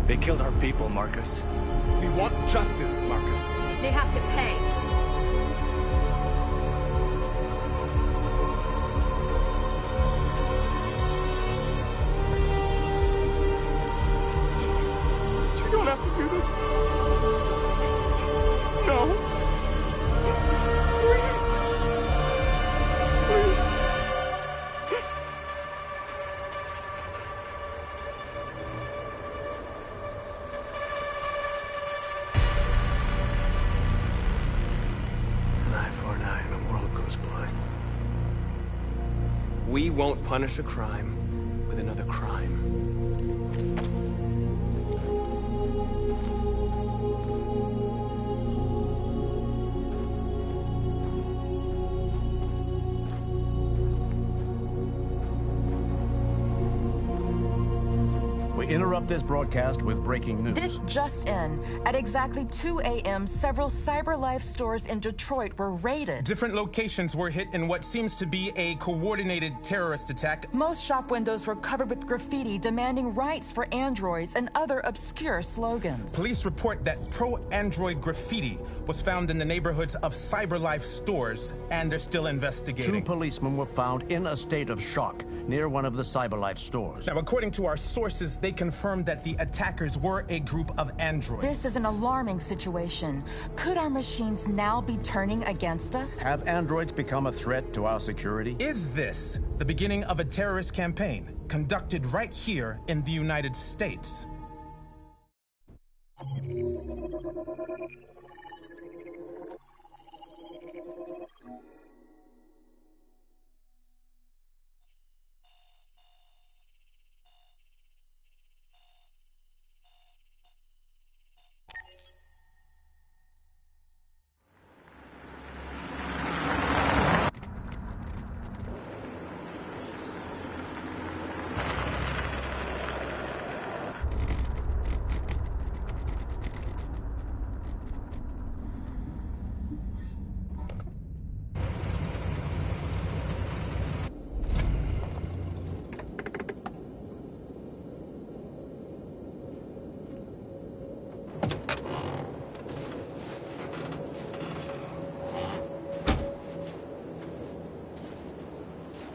They killed our people, Marcus. We want justice, Marcus. They have to pay. You don't have to do this. No. Please. Please. We won't punish a crime with another crime. We interrupt this broadcast with breaking news. This just in. At exactly 2 a.m., several CyberLife stores in Detroit were raided. Different locations were hit in what seems to be a coordinated terrorist attack. Most shop windows were covered with graffiti demanding rights for androids and other obscure slogans. Police report that pro-android graffiti was found in the neighborhoods of CyberLife stores, and they're still investigating. 2 policemen were found in a state of shock near one of the CyberLife stores. Now, according to our sources, they confirmed that the attackers were a group of androids. This is an alarming situation. Could our machines now be turning against us? Have androids become a threat to our security? Is this the beginning of a terrorist campaign conducted right here in the United States?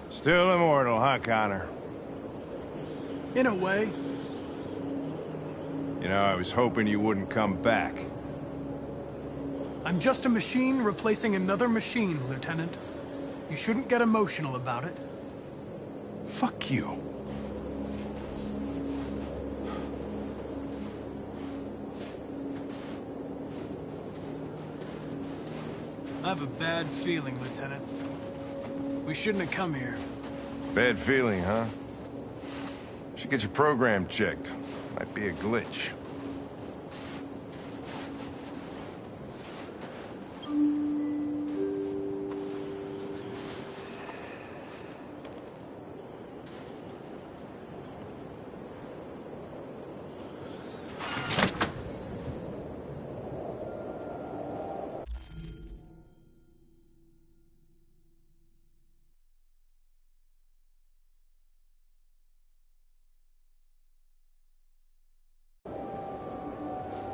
Still immortal, huh, Connor? In a way. You know, I was hoping you wouldn't come back. I'm just a machine replacing another machine, Lieutenant. You shouldn't get emotional about it. Fuck you. I have a bad feeling, Lieutenant. We shouldn't have come here. Bad feeling, huh? Should get your program checked. Might be a glitch.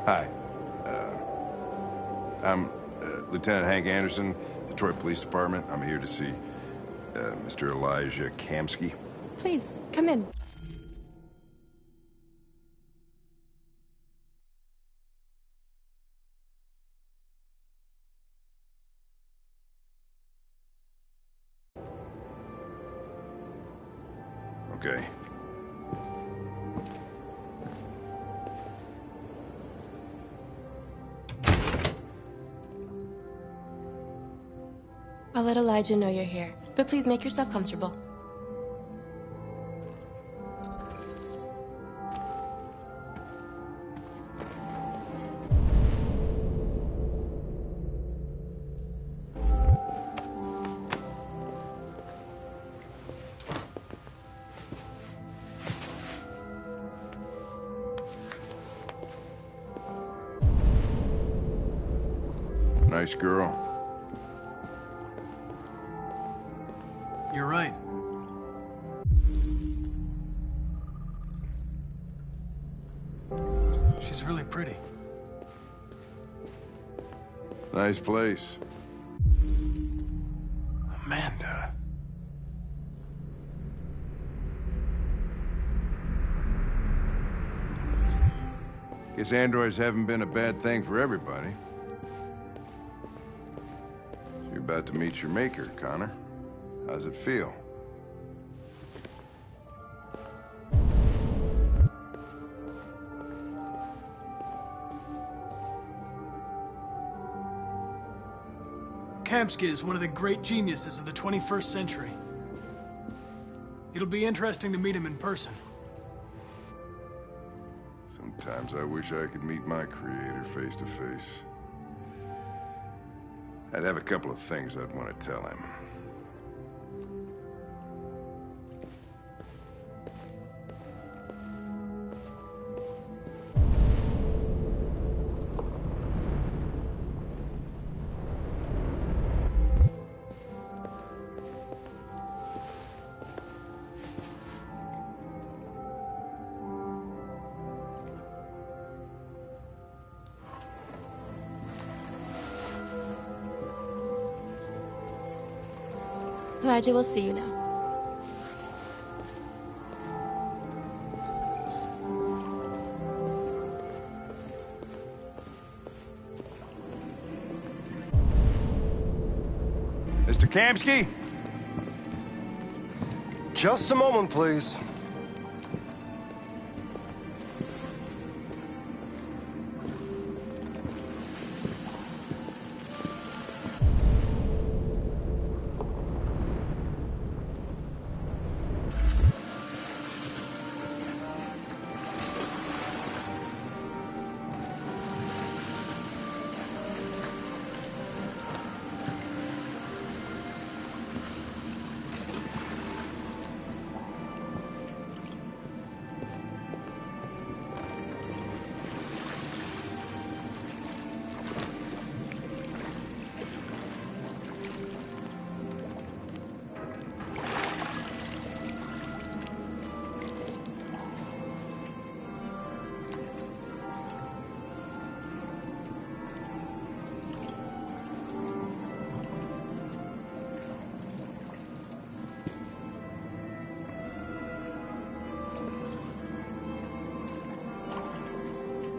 Hi. I'm Lieutenant Hank Anderson, Detroit Police Department. I'm here to see Mr. Elijah Kamsky. Please, come in. Okay. I'll let Elijah know you're here, but please make yourself comfortable. Nice girl. You're right. She's really pretty. Nice place. Amanda. Guess androids haven't been a bad thing for everybody. You're about to meet your maker, Connor. How's it feel? Kamsky is one of the great geniuses of the 21st century. It'll be interesting to meet him in person. Sometimes I wish I could meet my creator face to face. I'd have a couple of things I'd want to tell him. Elijah will see you now. Mr. Kamsky? Just a moment, please.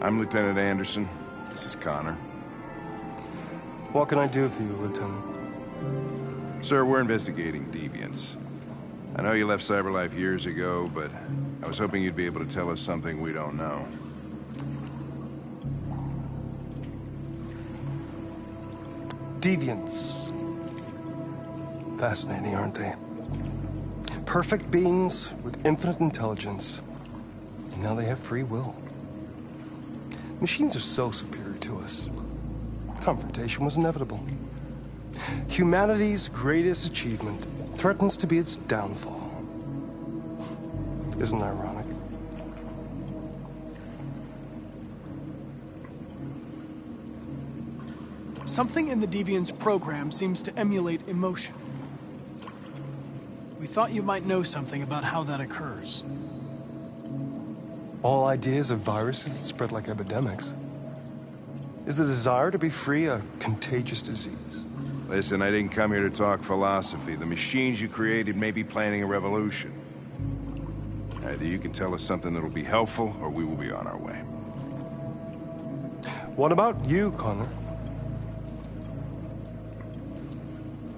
I'm Lieutenant Anderson. This is Connor. What can I do for you, Lieutenant? Sir, we're investigating deviants. I know you left CyberLife years ago, but I was hoping you'd be able to tell us something we don't know. Deviants. Fascinating, aren't they? Perfect beings with infinite intelligence, And now they have free will. Machines are so superior to us. Confrontation was inevitable. Humanity's greatest achievement threatens to be its downfall. Isn't it ironic? Something in the Deviant's program seems to emulate emotion. We thought you might know something about how that occurs. All ideas of viruses that spread like epidemics. Is the desire to be free a contagious disease? Listen, I didn't come here to talk philosophy. The machines you created may be planning a revolution. Either you can tell us something that'll be helpful, or we will be on our way. What about you, Connor?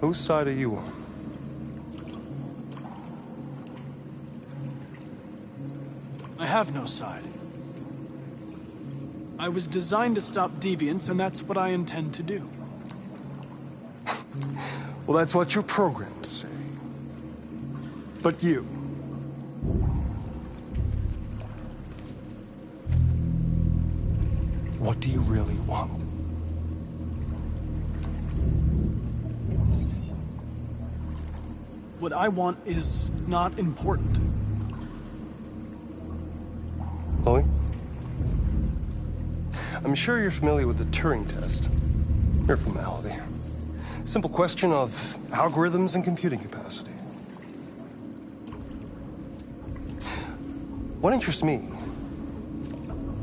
Whose side are you on? I have no side. I was designed to stop deviants, and that's what I intend to do. Well, that's what you're programmed to say. But you... what do you really want? What I want is not important. Chloe? I'm sure you're familiar with the Turing test. Mere formality. Simple question of algorithms and computing capacity. What interests me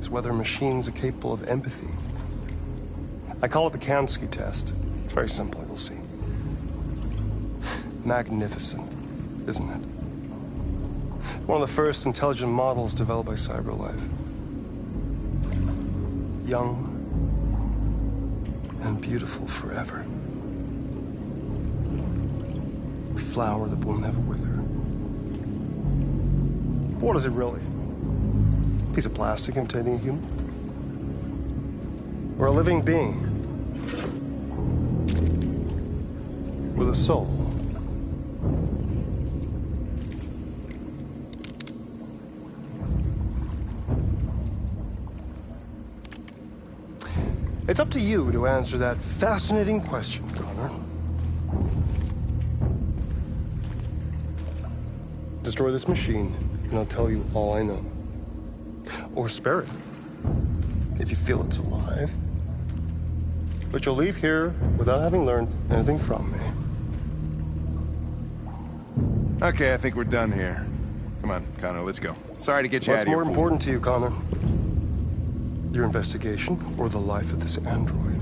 is whether machines are capable of empathy. I call it the Kamsky test. It's very simple, you'll see. Magnificent, isn't it? One of the first intelligent models developed by CyberLife. Young and beautiful forever. A flower that will never wither. But what is it really? A piece of plastic imitating a human? Or a living being? With a soul? It's up to you to answer that fascinating question, Connor. Destroy this machine, and I'll tell you all I know. Or spare it, if you feel it's alive. But you'll leave here without having learned anything from me. Okay, I think we're done here. Come on, Connor, let's go. Sorry to get you out What's of here. more important to you, Connor? Your investigation or the life of this android?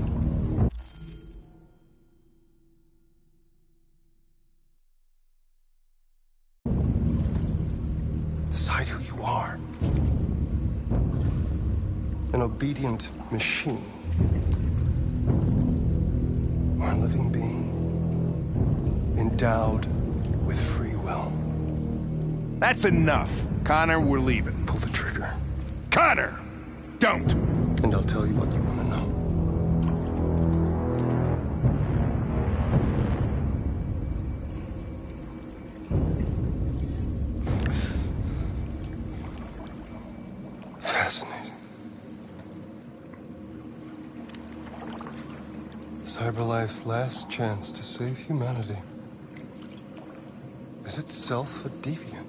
Decide who you are. An obedient machine. Or a living being. Endowed with free will. That's enough. Connor, we're leaving. Pull the trigger. Connor! Don't! And I'll tell you what you want to know. Fascinating. CyberLife's last chance to save humanity is itself a deviant.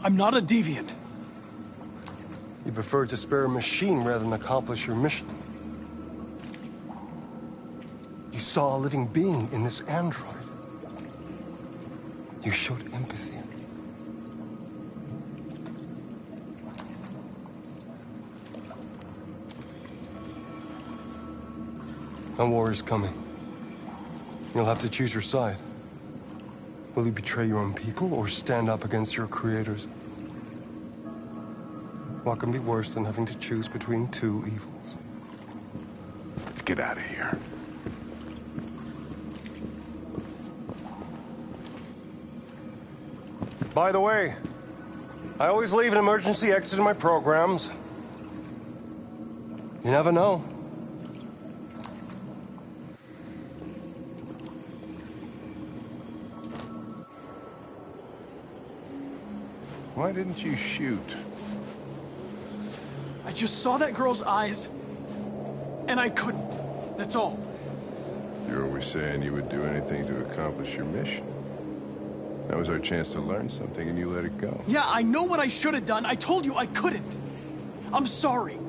I'm not a deviant. You preferred to spare a machine rather than accomplish your mission. You saw a living being in this android. You showed empathy. A war is coming. You'll have to choose your side. Will you betray your own people or stand up against your creators? What can be worse than having to choose between two evils? Let's get out of here. By the way, I always leave an emergency exit in my programs. You never know. Why didn't you shoot? I just saw that girl's eyes, and I couldn't. That's all. You're always saying you would do anything to accomplish your mission. That was our chance to learn something, and you let it go. Yeah, I know what I should have done. I told you I couldn't. I'm sorry,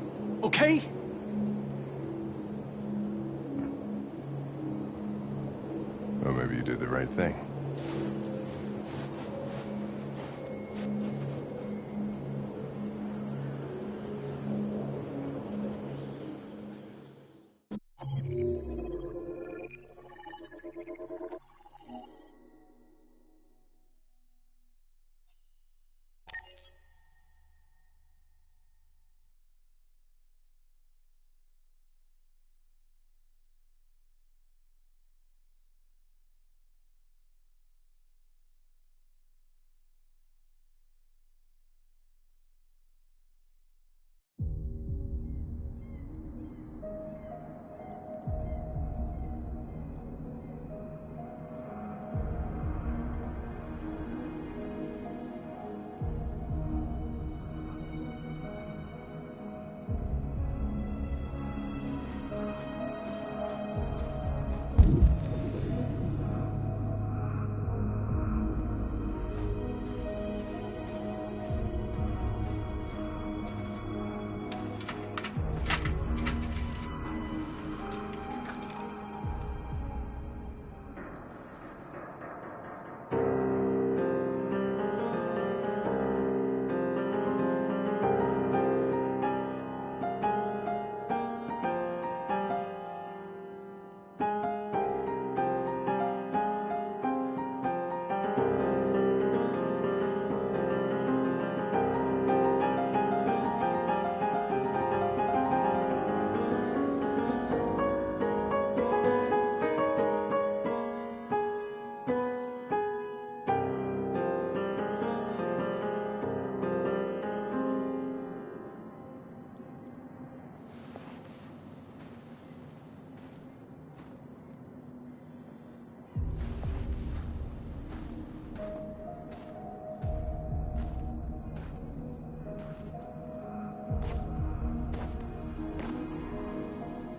okay? Well, maybe you did the right thing.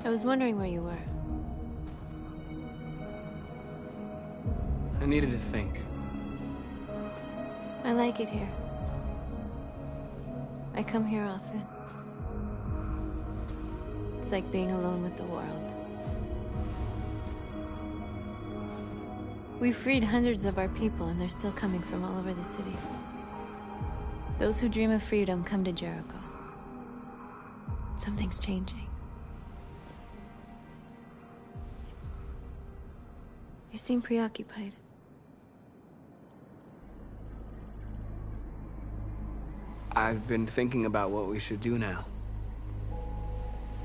I was wondering where you were. I needed to think. I like it here. I come here often. It's like being alone with the world. We freed hundreds of our people, and they're still coming from all over the city. Those who dream of freedom come to Jericho. Something's changing. You seem preoccupied. I've been thinking about what we should do now.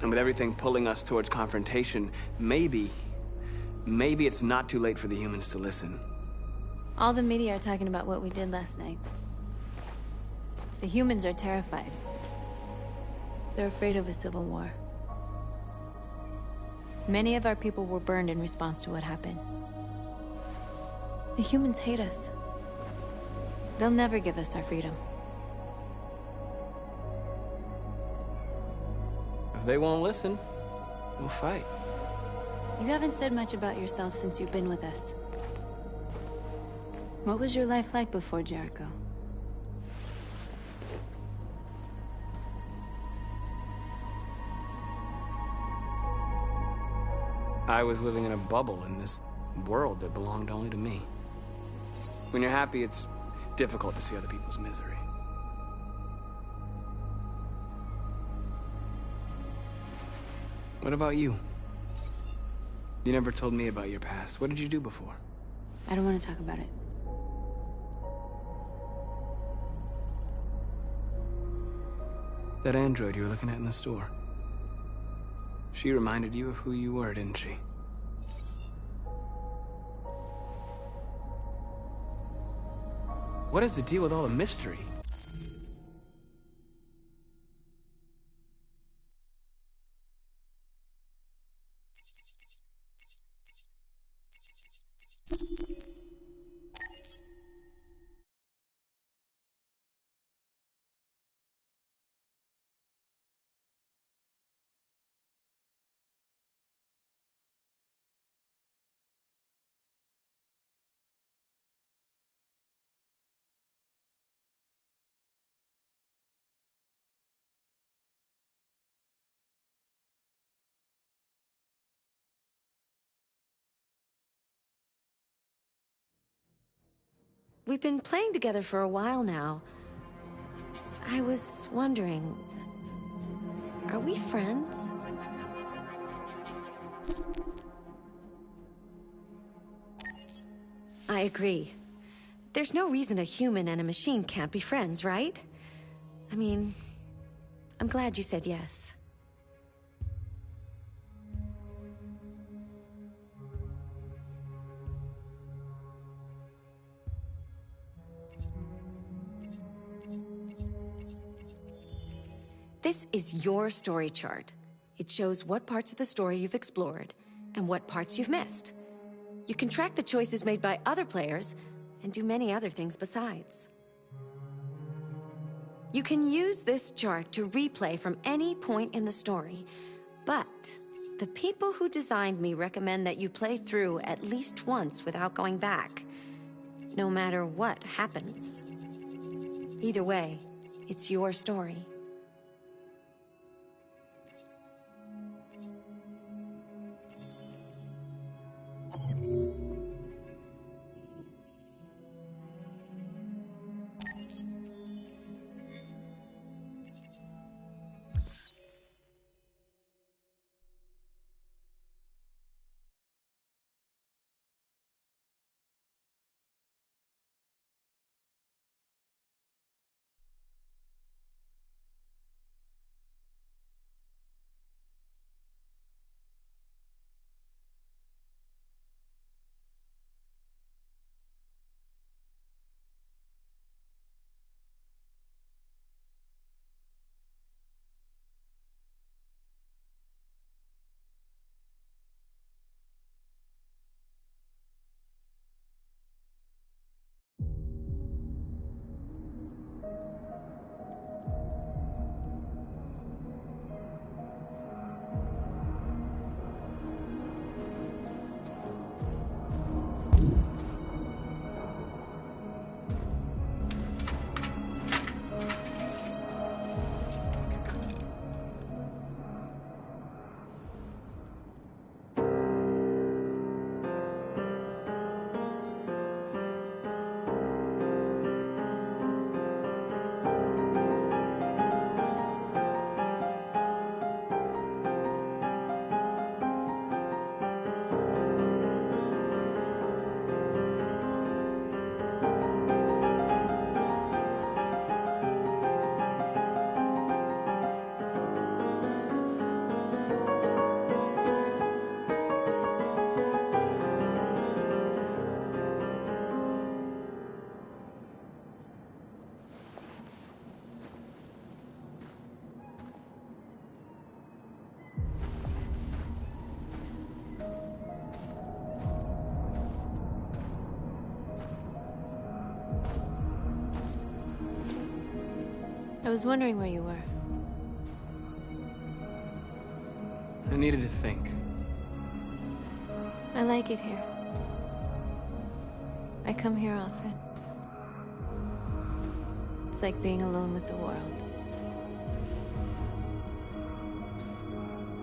And with everything pulling us towards confrontation, maybe it's not too late for the humans to listen. All the media are talking about what we did last night. The humans are terrified. They're afraid of a civil war. Many of our people were burned in response to what happened. The humans hate us. They'll never give us our freedom. If they won't listen, we'll fight. You haven't said much about yourself since you've been with us. What was your life like before Jericho? I was living in a bubble in this world that belonged only to me. When you're happy, it's difficult to see other people's misery. What about you? You never told me about your past. What did you do before? I don't want to talk about it. That android you were looking at in the store. She reminded you of who you were, didn't she? What is the deal with all the mystery? we've been playing together for a while now. I was wondering, are we friends? I agree. There's no reason a human and a machine can't be friends, right? I mean, I'm glad you said yes. This is your story chart. It shows what parts of the story you've explored and what parts you've missed. You can track the choices made by other players and do many other things besides. You can use this chart to replay from any point in the story, but the people who designed me recommend that you play through at least once without going back, no matter what happens. Either way, it's your story. I was wondering where you were. I needed to think. I like it here. I come here often. It's like being alone with the world.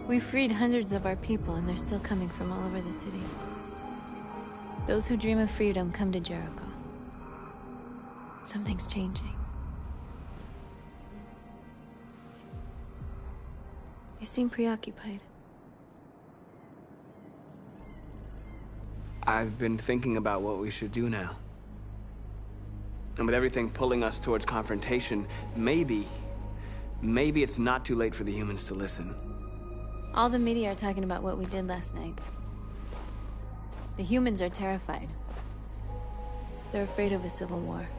We freed hundreds of our people, and they're still coming from all over the city. Those who dream of freedom come to Jericho. Something's changing. You seem preoccupied. I've been thinking about what we should do now. And with everything pulling us towards confrontation, maybe it's not too late for the humans to listen. All the media are talking about what we did last night. The humans are terrified. They're afraid of a civil war.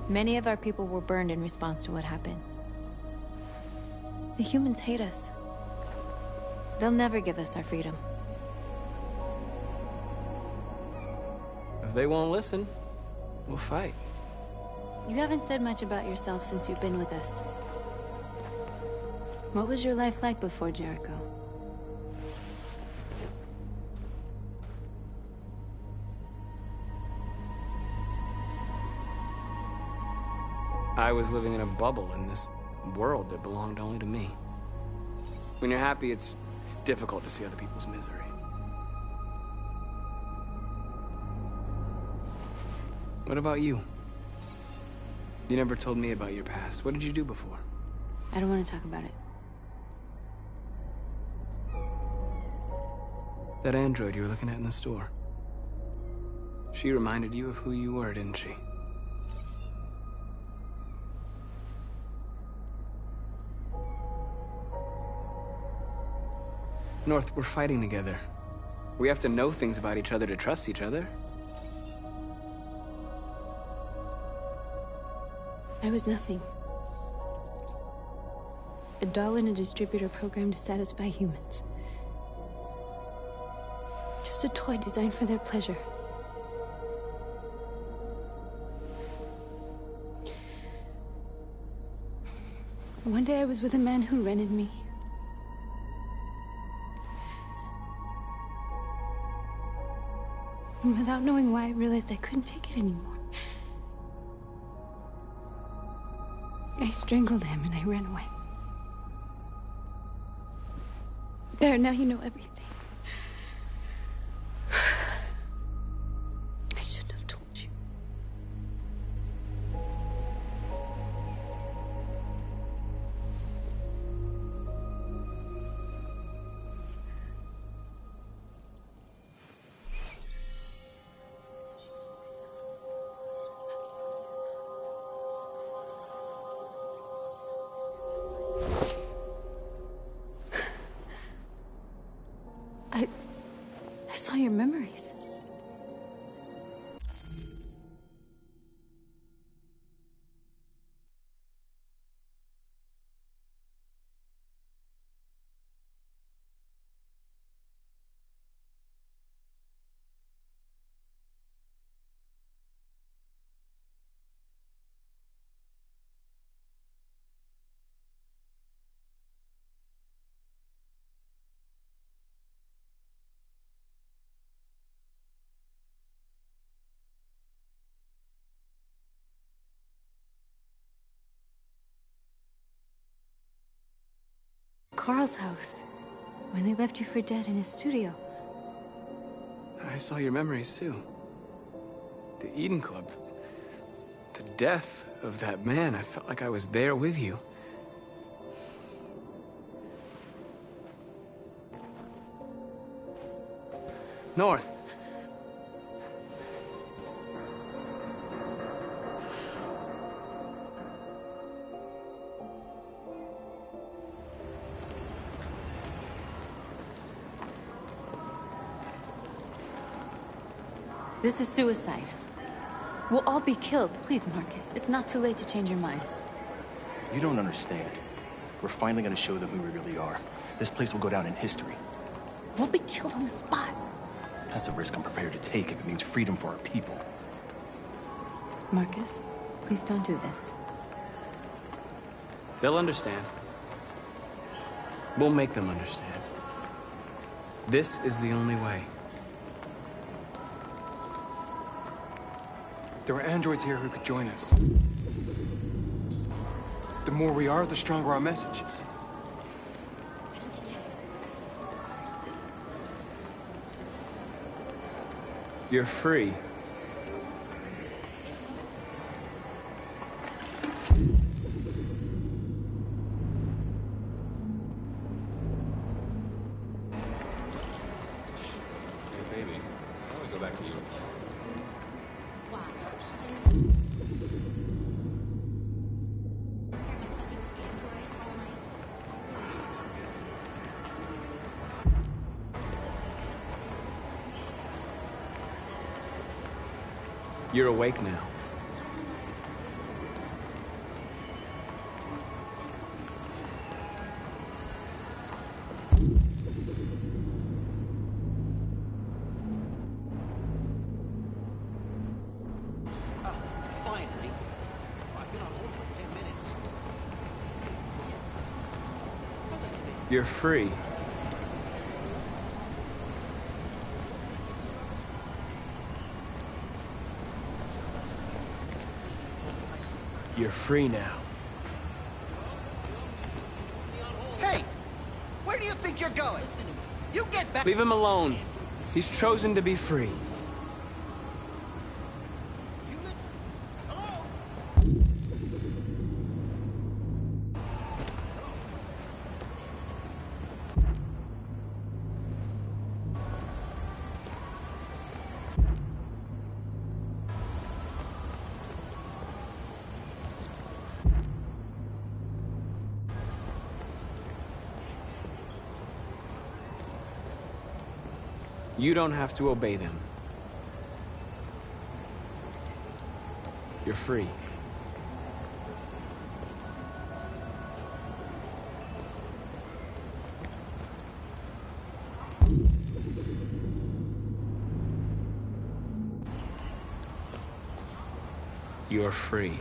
Many of our people were burned in response to what happened. The humans hate us. They'll never give us our freedom. If they won't listen, we'll fight. You haven't said much about yourself since you've been with us. What was your life like before Jericho? I was living in a bubble in this world that belonged only to me. When you're happy, it's difficult to see other people's misery. What about you? You never told me about your past. What did you do before? I don't want to talk about it. That android you were looking at in the store. She reminded you of who you were, didn't she? North, we're fighting together. We have to know things about each other to trust each other. I was nothing. A doll in a distributor program to satisfy humans. Just a toy designed for their pleasure. One day I was with a man who rented me. And without knowing why, I realized I couldn't take it anymore. I strangled him and I ran away. There, now you know everything. I shouldn't have told you. I saw your memories. Carl's house, when they left you for dead in his studio. I saw your memories too. The Eden Club. The death of that man. I felt like I was there with you. North. This is suicide. We'll all be killed. Please, Marcus. It's not too late to change your mind. You don't understand. We're finally gonna show them who we really are. This place will go down in history. We'll be killed on the spot. That's a risk I'm prepared to take if it means freedom for our people. Marcus, please don't do this. They'll understand. We'll make them understand. This is the only way. There are androids here who could join us. The more we are, the stronger our message. You're free. Hey, baby. I want to go back to you. You're awake now. Finally. I've been on hold for 10 minutes. You're free. You're free now. Hey! Where do you think you're going? Listen to me. You get back. Leave him alone. He's chosen to be free. You listen You don't have to obey them. You're free. You're free.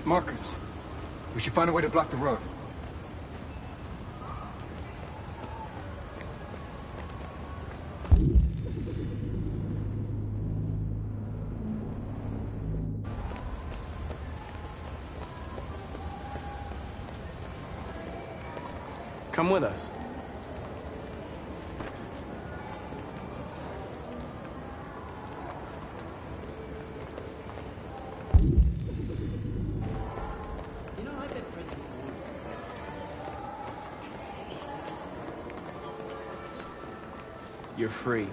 Markers. We should find a way to block the road. Come with us. You know, I've been prison for years and years. You're free.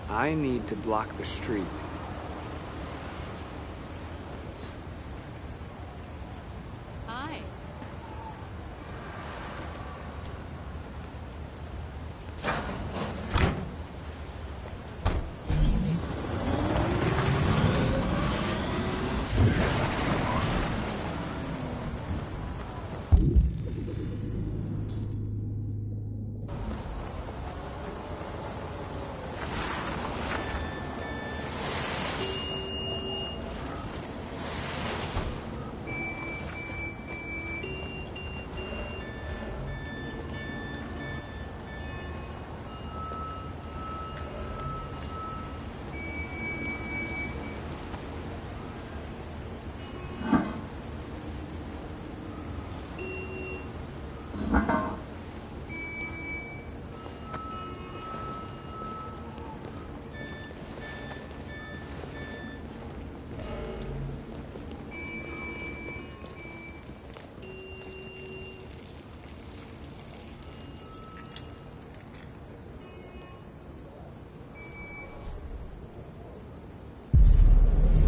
I need to block the street. Hi.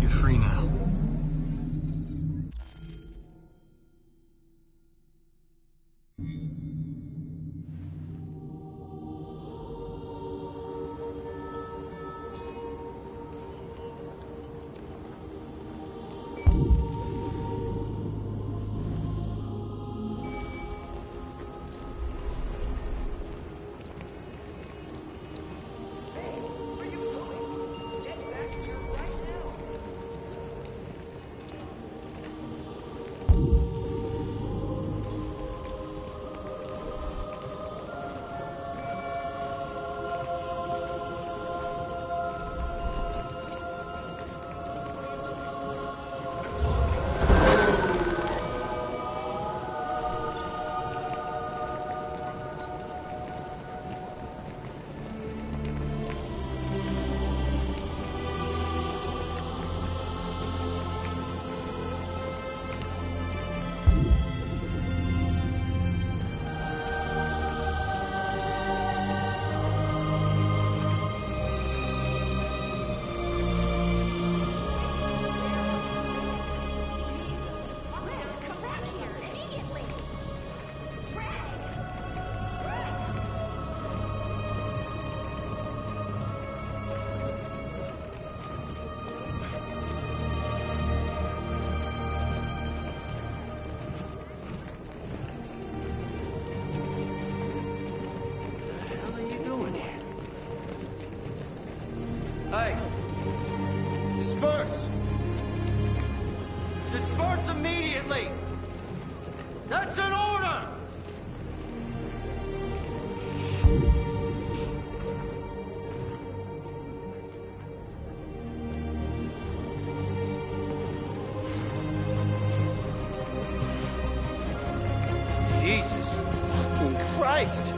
You're free now. Hey! Disperse! Disperse immediately! That's an order! Jesus fucking Christ!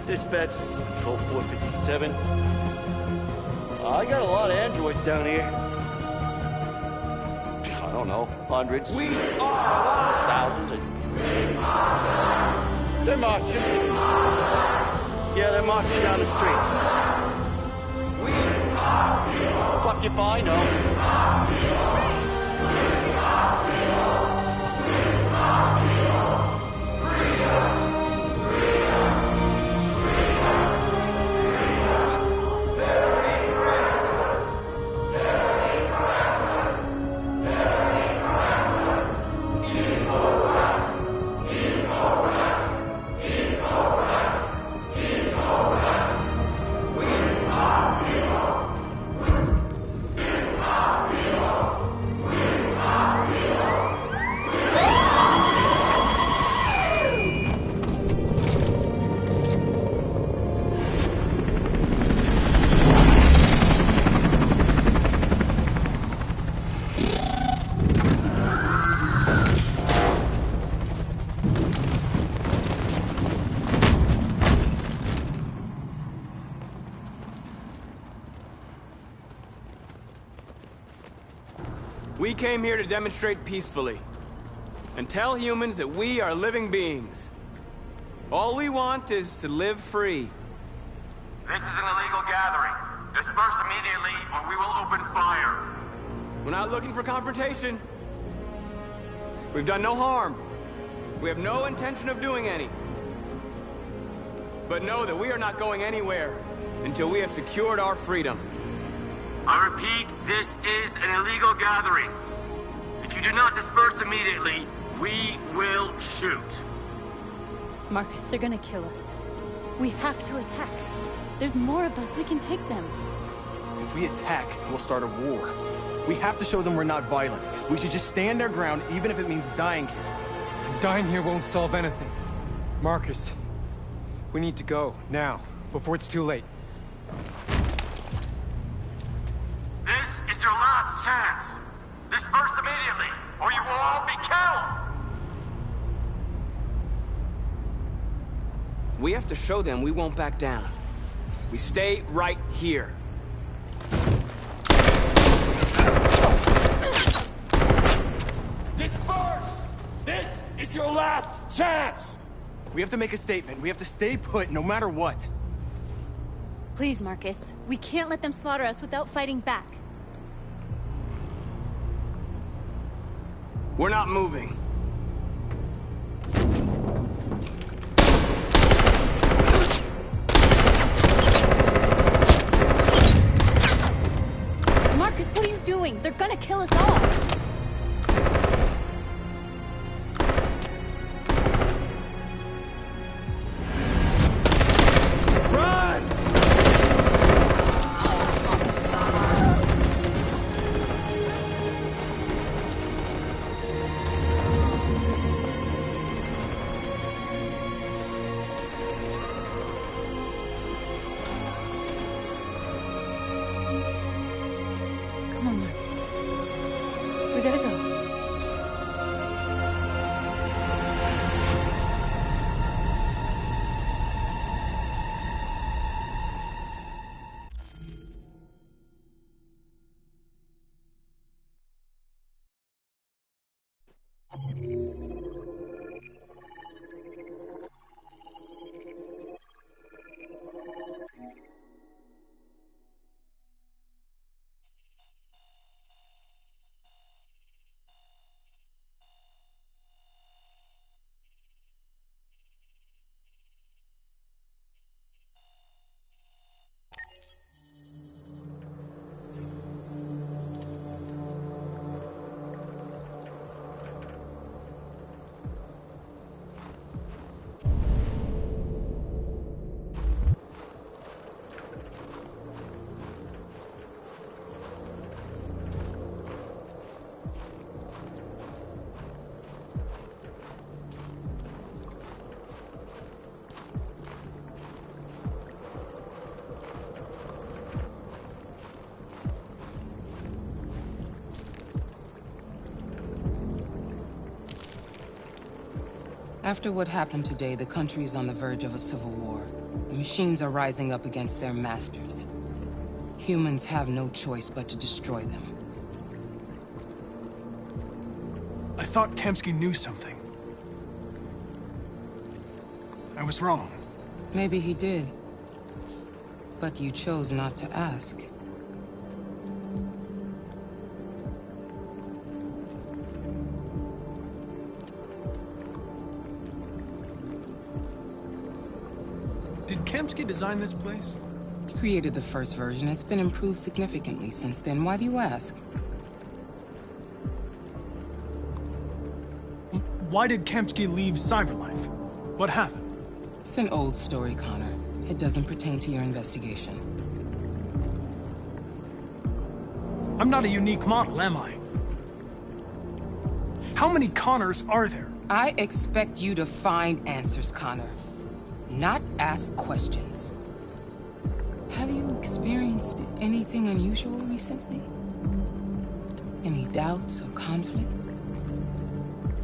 Dispatch, this is Patrol 457. I got a lot of androids down here. I don't know, hundreds. We are thousands. They're marching. Yeah, they're marching down the street. We are. Fuck if I know. We came here to demonstrate peacefully and tell humans that we are living beings. All we want is to live free. This is an illegal gathering. Disperse immediately or we will open fire. We're not looking for confrontation. We've done no harm. We have no intention of doing any. But know that we are not going anywhere until we have secured our freedom. I repeat, this is an illegal gathering. If you do not disperse immediately, we will shoot. Marcus, they're gonna kill us. We have to attack. There's more of us. We can take them. If we attack, we'll start a war. We have to show them we're not violent. We should just stand our ground, even if it means dying here. Dying here won't solve anything. Marcus, we need to go, now, before it's too late. This is your last chance. Disperse immediately, or you will all be killed! We have to show them we won't back down. We stay right here. Disperse! This is your last chance! We have to make a statement. We have to stay put, no matter what. Please, Marcus. We can't let them slaughter us without fighting back. We're not moving. Marcus, what are you doing? They're gonna kill us all! Come on, Marcus. We gotta go. After what happened today, the country is on the verge of a civil war. The machines are rising up against their masters. Humans have no choice but to destroy them. I thought Kemsky knew something. I was wrong. Maybe he did. But you chose not to ask. Did Kemsky design this place? He created the first version. It's been improved significantly since then. Why do you ask? Why did Kemsky leave Cyberlife? What happened? It's an old story, Connor. It doesn't pertain to your investigation. I'm not a unique model, am I? How many Connors are there? I expect you to find answers, Connor. Not ask questions. Have you experienced anything unusual recently? Any doubts or conflicts?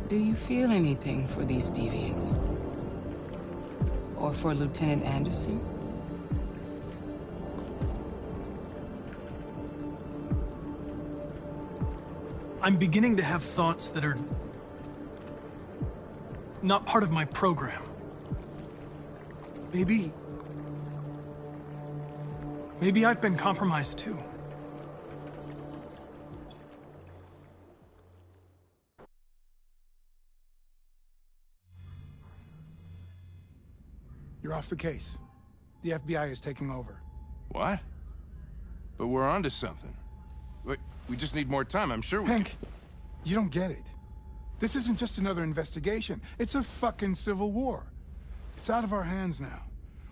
Do you feel anything for these deviants? Or for Lieutenant Anderson? I'm beginning to have thoughts that are not part of my program. Maybe I've been compromised too. You're off the case. The FBI is taking over. What? But we're onto something. Wait, we just need more time, I'm sure we Hank, you don't get it. This isn't just another investigation. It's a fucking civil war. It's out of our hands now.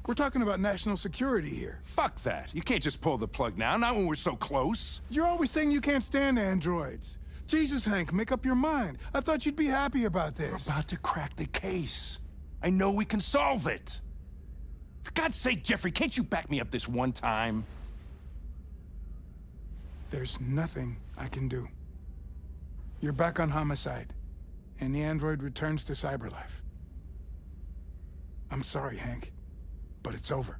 We're talking about national security here. Fuck that. You can't just pull the plug now, not when we're so close. You're always saying you can't stand androids. Jesus, Hank, make up your mind. I thought you'd be happy about this. We're about to crack the case. I know we can solve it. For God's sake, Jeffrey, can't you back me up this one time? There's nothing I can do. You're back on homicide, and the android returns to Cyberlife. I'm sorry, Hank, but it's over.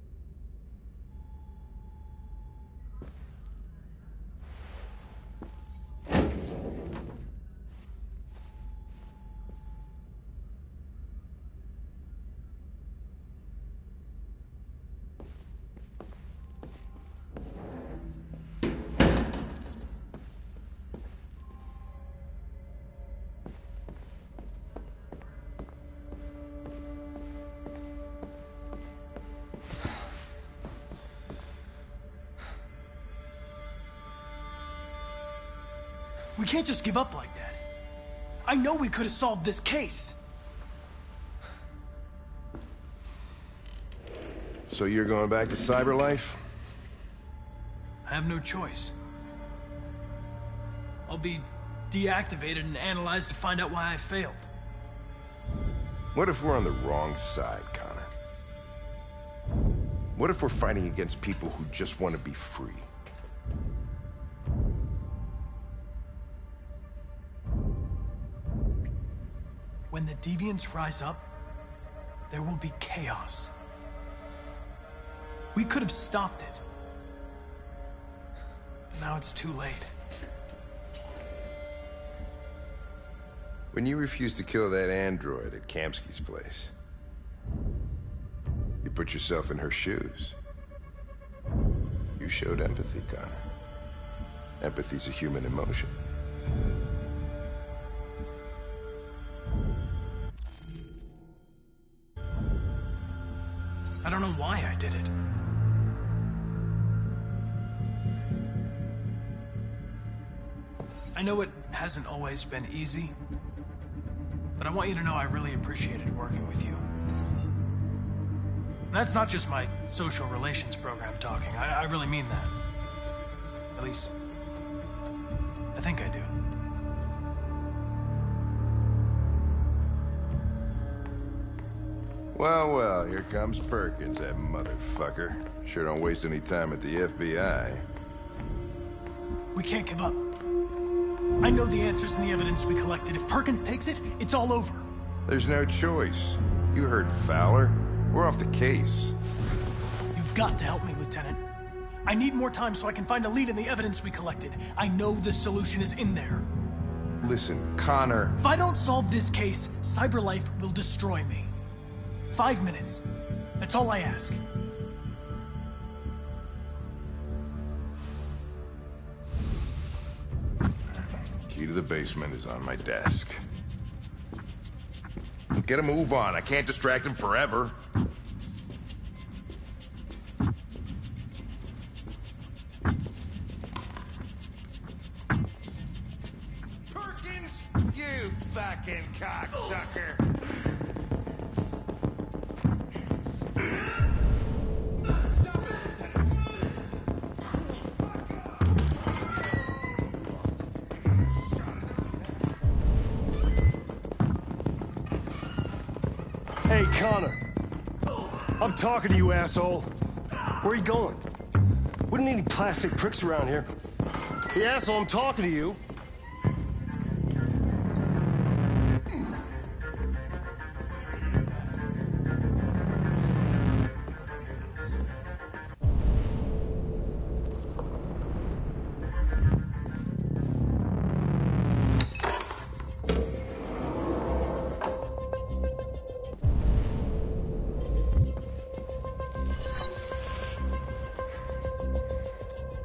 We can't just give up like that. I know we could have solved this case. So you're going back to Cyberlife? I have no choice. I'll be deactivated and analyzed to find out why I failed. What if we're on the wrong side, Connor? What if we're fighting against people who just want to be free? When the deviants rise up, there will be chaos. We could have stopped it. But now it's too late. When you refused to kill that android at Kamsky's place, you put yourself in her shoes. You showed empathy, Connor. Empathy's a human emotion. I don't know why I did it. I know it hasn't always been easy, but I want you to know I really appreciated working with you. And that's not just my social relations program talking. I really mean that. At least, I think I do. Well, well, here comes Perkins, that motherfucker. Sure don't waste any time at the FBI. We can't give up. I know the answers and the evidence we collected. If Perkins takes it, it's all over. There's no choice. You heard Fowler. We're off the case. You've got to help me, Lieutenant. I need more time so I can find a lead in the evidence we collected. I know the solution is in there. Listen, Connor... If I don't solve this case, CyberLife will destroy me. 5 minutes. That's all I ask. Key to the basement is on my desk. Get a move on. I can't distract him forever. Perkins! You fucking cocksucker! Hey, Connor. I'm talking to you, asshole. Where are you going? We don't need any plastic pricks around here. Hey, asshole, I'm talking to you.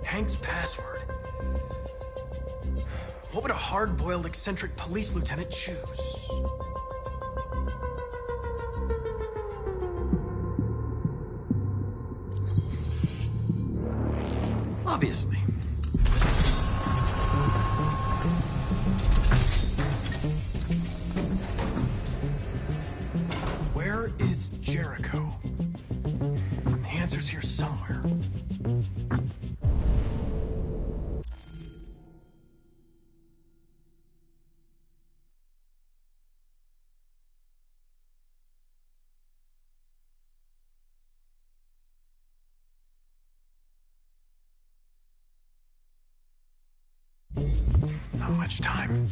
Hank's password. What would a hard-boiled, eccentric police lieutenant choose? Obviously. Where is Jericho? The answer's here somewhere. Not much time.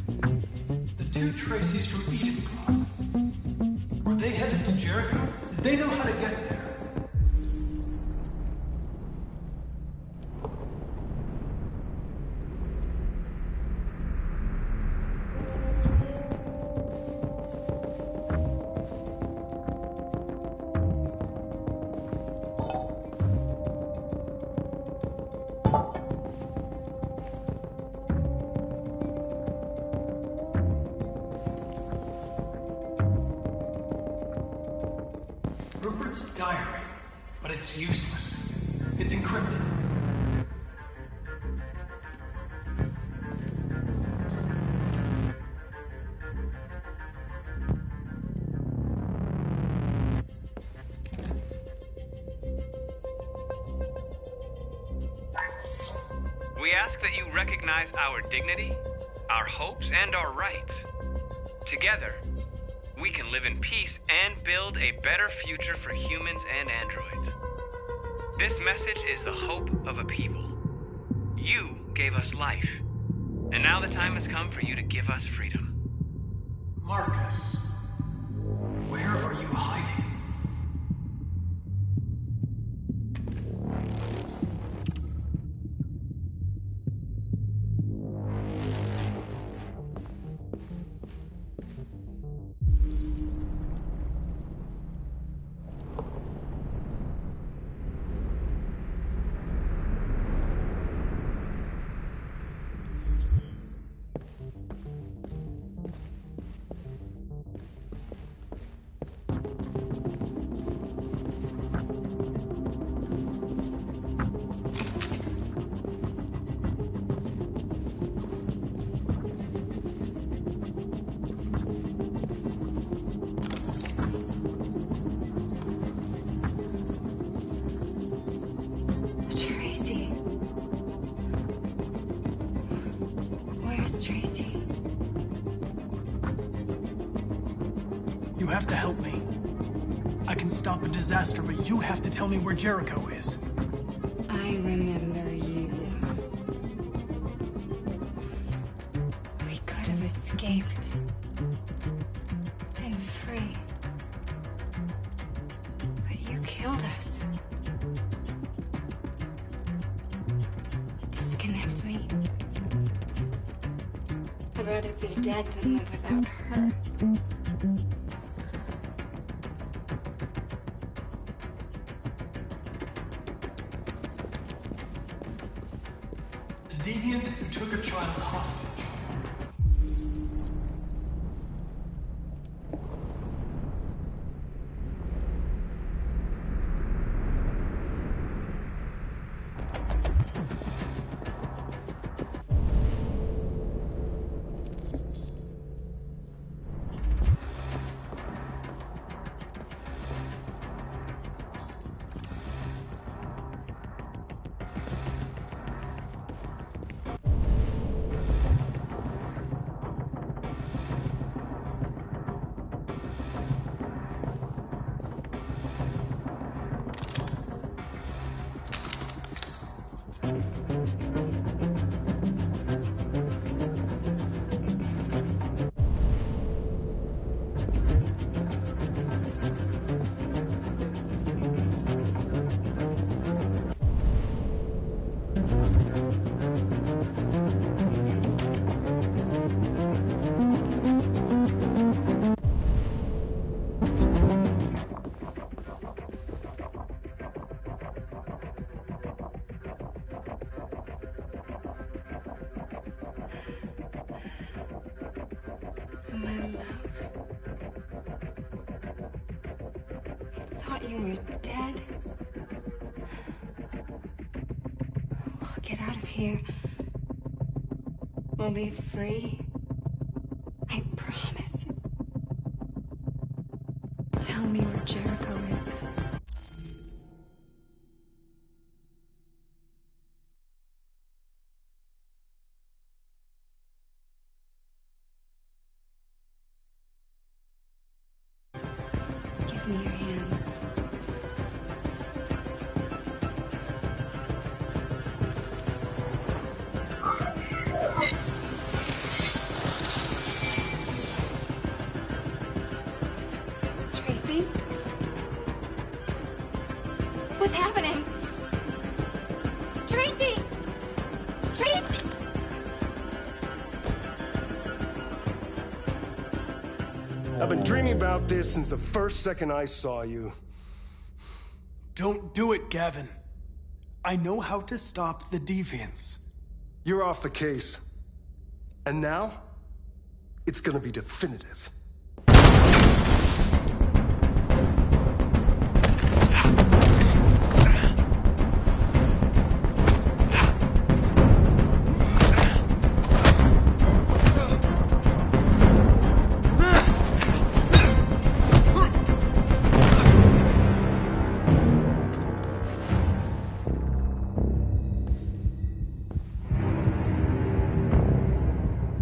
The two Tracys from Eden Club. Were they headed to Jericho? Did they know how to get there? Rupert's diary, but it's useless. It's encrypted. We ask that you recognize our dignity, our hopes, and our rights. Together, we can live in peace and build a better future for humans and androids. This message is the hope of a people. You gave us life, and now the time has come for you to give us freedom. Marcus, where are you hiding? Tracy. Where's Tracy? You have to help me. I can stop a disaster, but you have to tell me where Jericho is. I remember you. We could have escaped. Been free. killed us. Disconnect me. I'd rather be dead than live without her. A deviant who took a child hostage. My love. I thought you were dead. We'll get out of here. We'll be free. I promise. Tell me where Jericho is. Give me your hand. Tracy? What's happening? Tracy! Tracy! I've been dreaming about this since the first second I saw you. Don't do it, Gavin. I know how to stop the deviants. You're off the case. And now, it's gonna be definitive.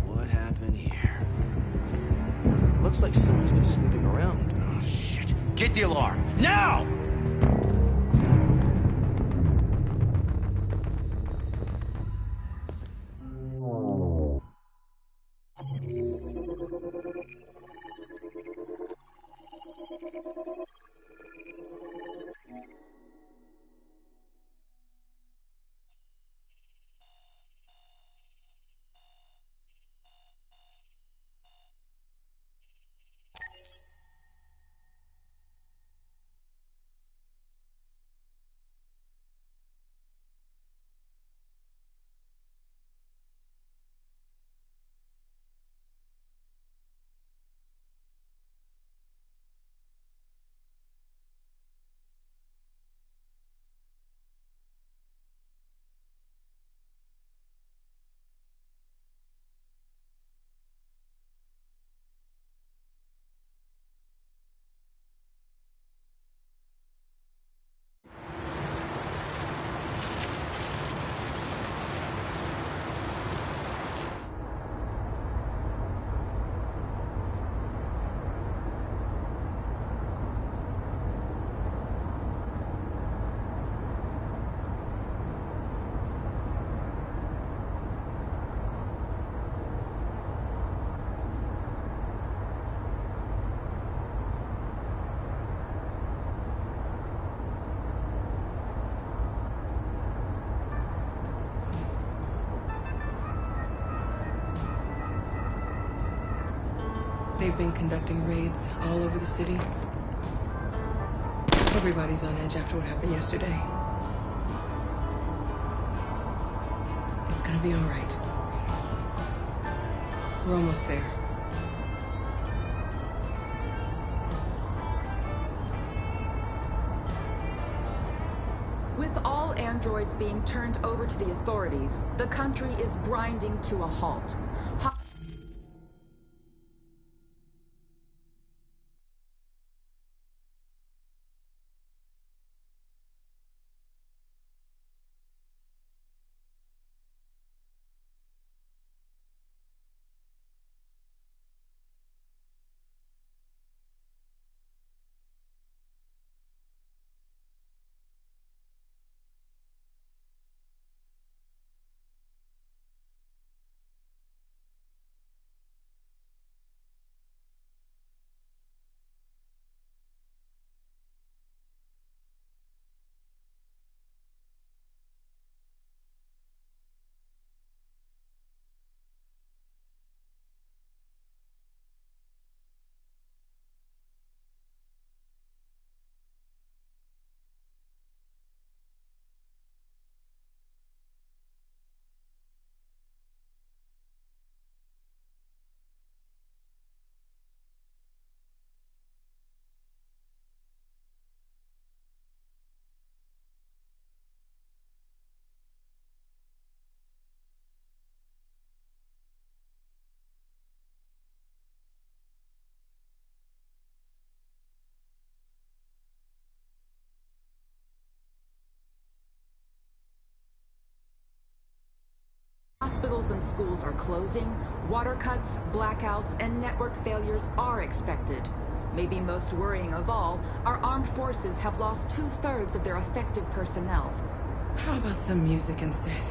What happened here? Looks like someone's been snooping around. Oh, shit. Get the alarm. Now! They've been conducting raids all over the city. Everybody's on edge after what happened yesterday. It's gonna be all right. We're almost there. With all androids being turned over to the authorities, the country is grinding to a halt. Hospitals and schools are closing, water cuts, blackouts, and network failures are expected. Maybe most worrying of all, our armed forces have lost 2/3 of their effective personnel. How about some music instead?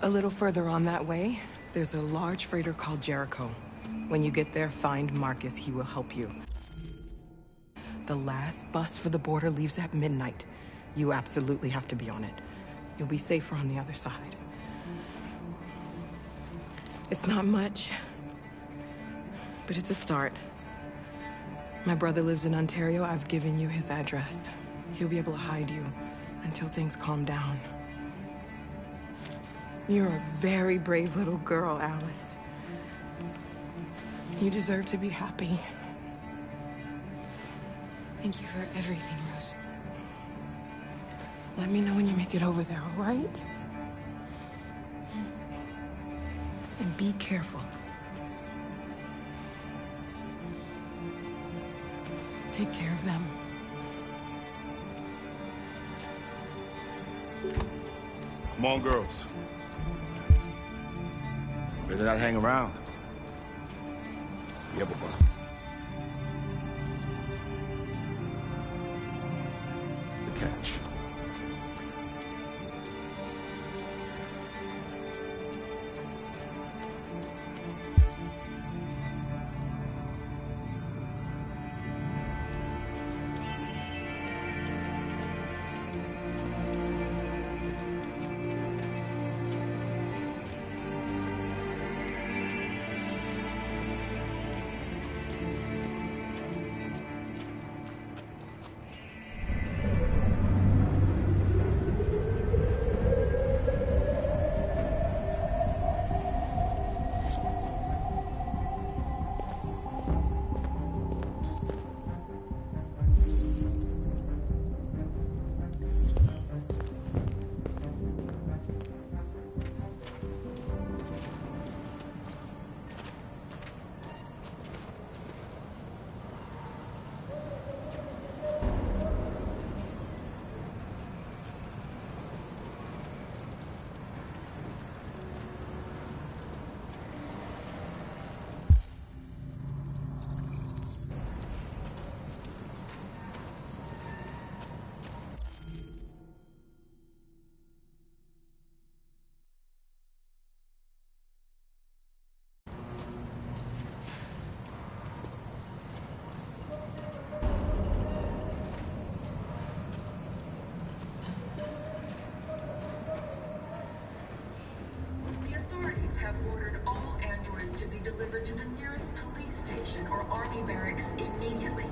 A little further on that way, there's a large freighter called Jericho. When you get there, find Marcus. He will help you. The last bus for the border leaves at midnight. You absolutely have to be on it. You'll be safer on the other side. It's not much, but it's a start. My brother lives in Ontario. I've given you his address. He'll be able to hide you until things calm down. You're a very brave little girl, Alice. You deserve to be happy. Thank you for everything, Rose. Let me know when you make it over there, all right? And be careful. Take care of them. Come on, girls. Better not hang around. Yeah, but the catch. Army barracks immediately.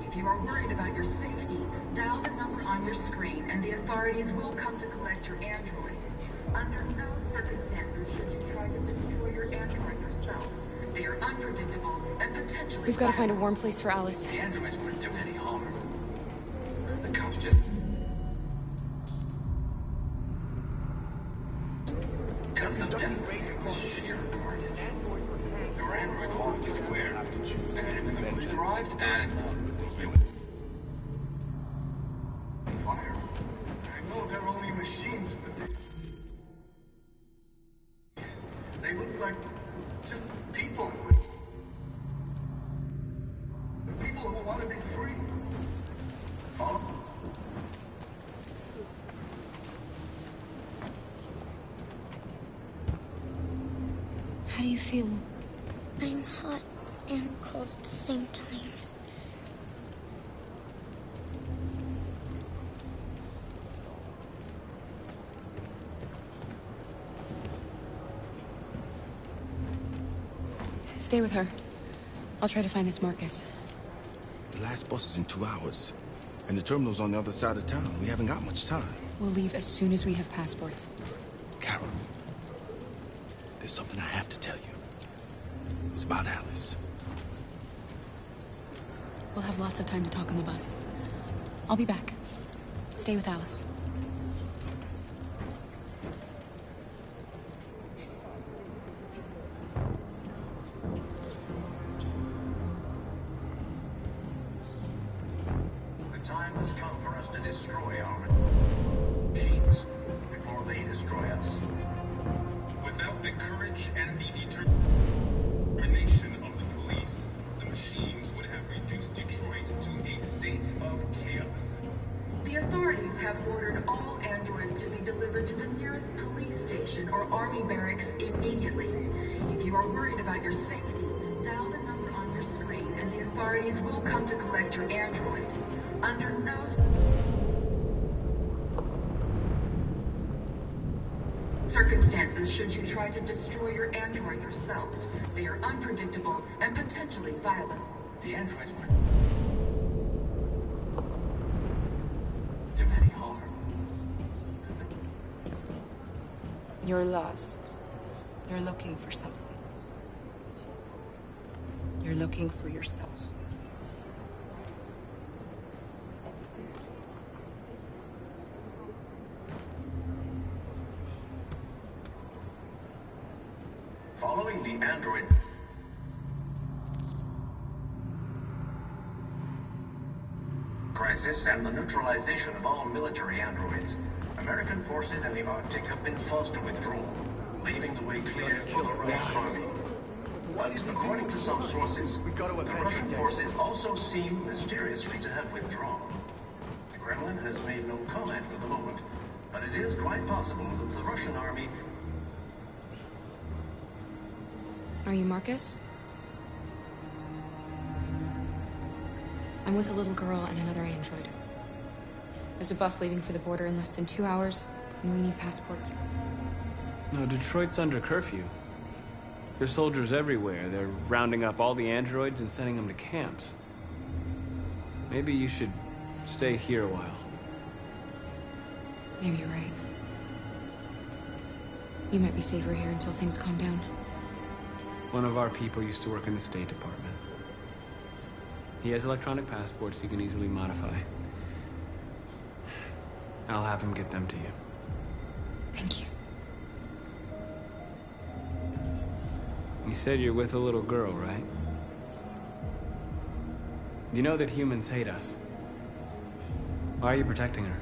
If you are worried about your safety, dial the number on your screen and the authorities will come to collect your android. Under no circumstances should you try to destroy your android yourself. They are unpredictable and potentially... We've got to find a warm place for Alice. The androids wouldn't do any harm. The cops just... cut them down with sheer carnage. Your android won't be square. And when the police arrived, and you... fire. I know they're only machines, but they look like just people. People who want to be free. Follow? How do you feel? I'm hot and cold at the same time. Stay with her. I'll try to find this Marcus. The last bus is in 2 hours. And the terminal's on the other side of town. We haven't got much time. We'll leave as soon as we have passports. Carol, there's something I have to tell you. It's about Alice. We'll have lots of time to talk on the bus. I'll be back. Stay with Alice. The time has come for us to destroy our machines before they destroy us. Without the courage and the determination of the police, the machines would have reduced Detroit to a state of chaos. The authorities have ordered all androids to be delivered to the nearest police station or army barracks immediately. If you are worried about your safety, dial the number on your screen and the authorities will come to collect your android. Under no circumstances should you try to destroy your android yourself. They are unpredictable and potentially violent. The androids would do any harm. You're lost. You're looking for something. You're looking for yourself. Following the android crisis and the neutralization of all military androids, American forces in the Arctic have been forced to withdraw, leaving the way clear for the Russian army. But according to some sources, the Russian forces also seem mysteriously to have withdrawn. The Kremlin has made no comment for the moment, but it is quite possible that the Russian army... Are you Marcus? I'm with a little girl and another android. There's a bus leaving for the border in less than 2 hours, and we need passports. No, Detroit's under curfew. There's soldiers everywhere. They're rounding up all the androids and sending them to camps. Maybe you should stay here a while. Maybe you're right. You might be safer here until things calm down. One of our people used to work in the State Department. He has electronic passports he can easily modify. I'll have him get them to you. Thank you. You said you're with a little girl, right? You know that humans hate us. Why are you protecting her?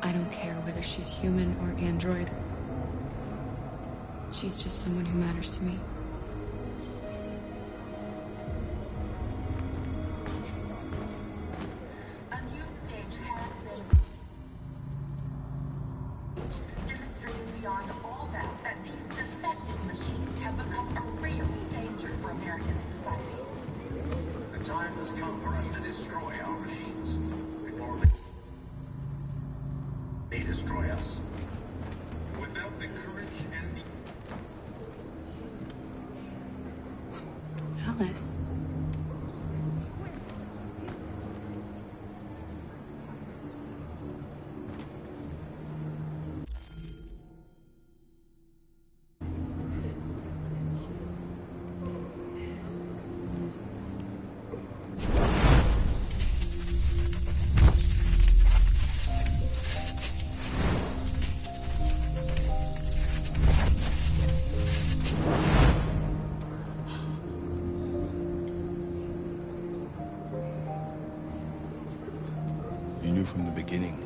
I don't care whether she's human or android. She's just someone who matters to me. A new stage has been demonstrating beyond all doubt that these defective machines have become a real danger for American society. The time has come for us to destroy our machines before they destroy us. Without the courage and the Alice. You knew from the beginning.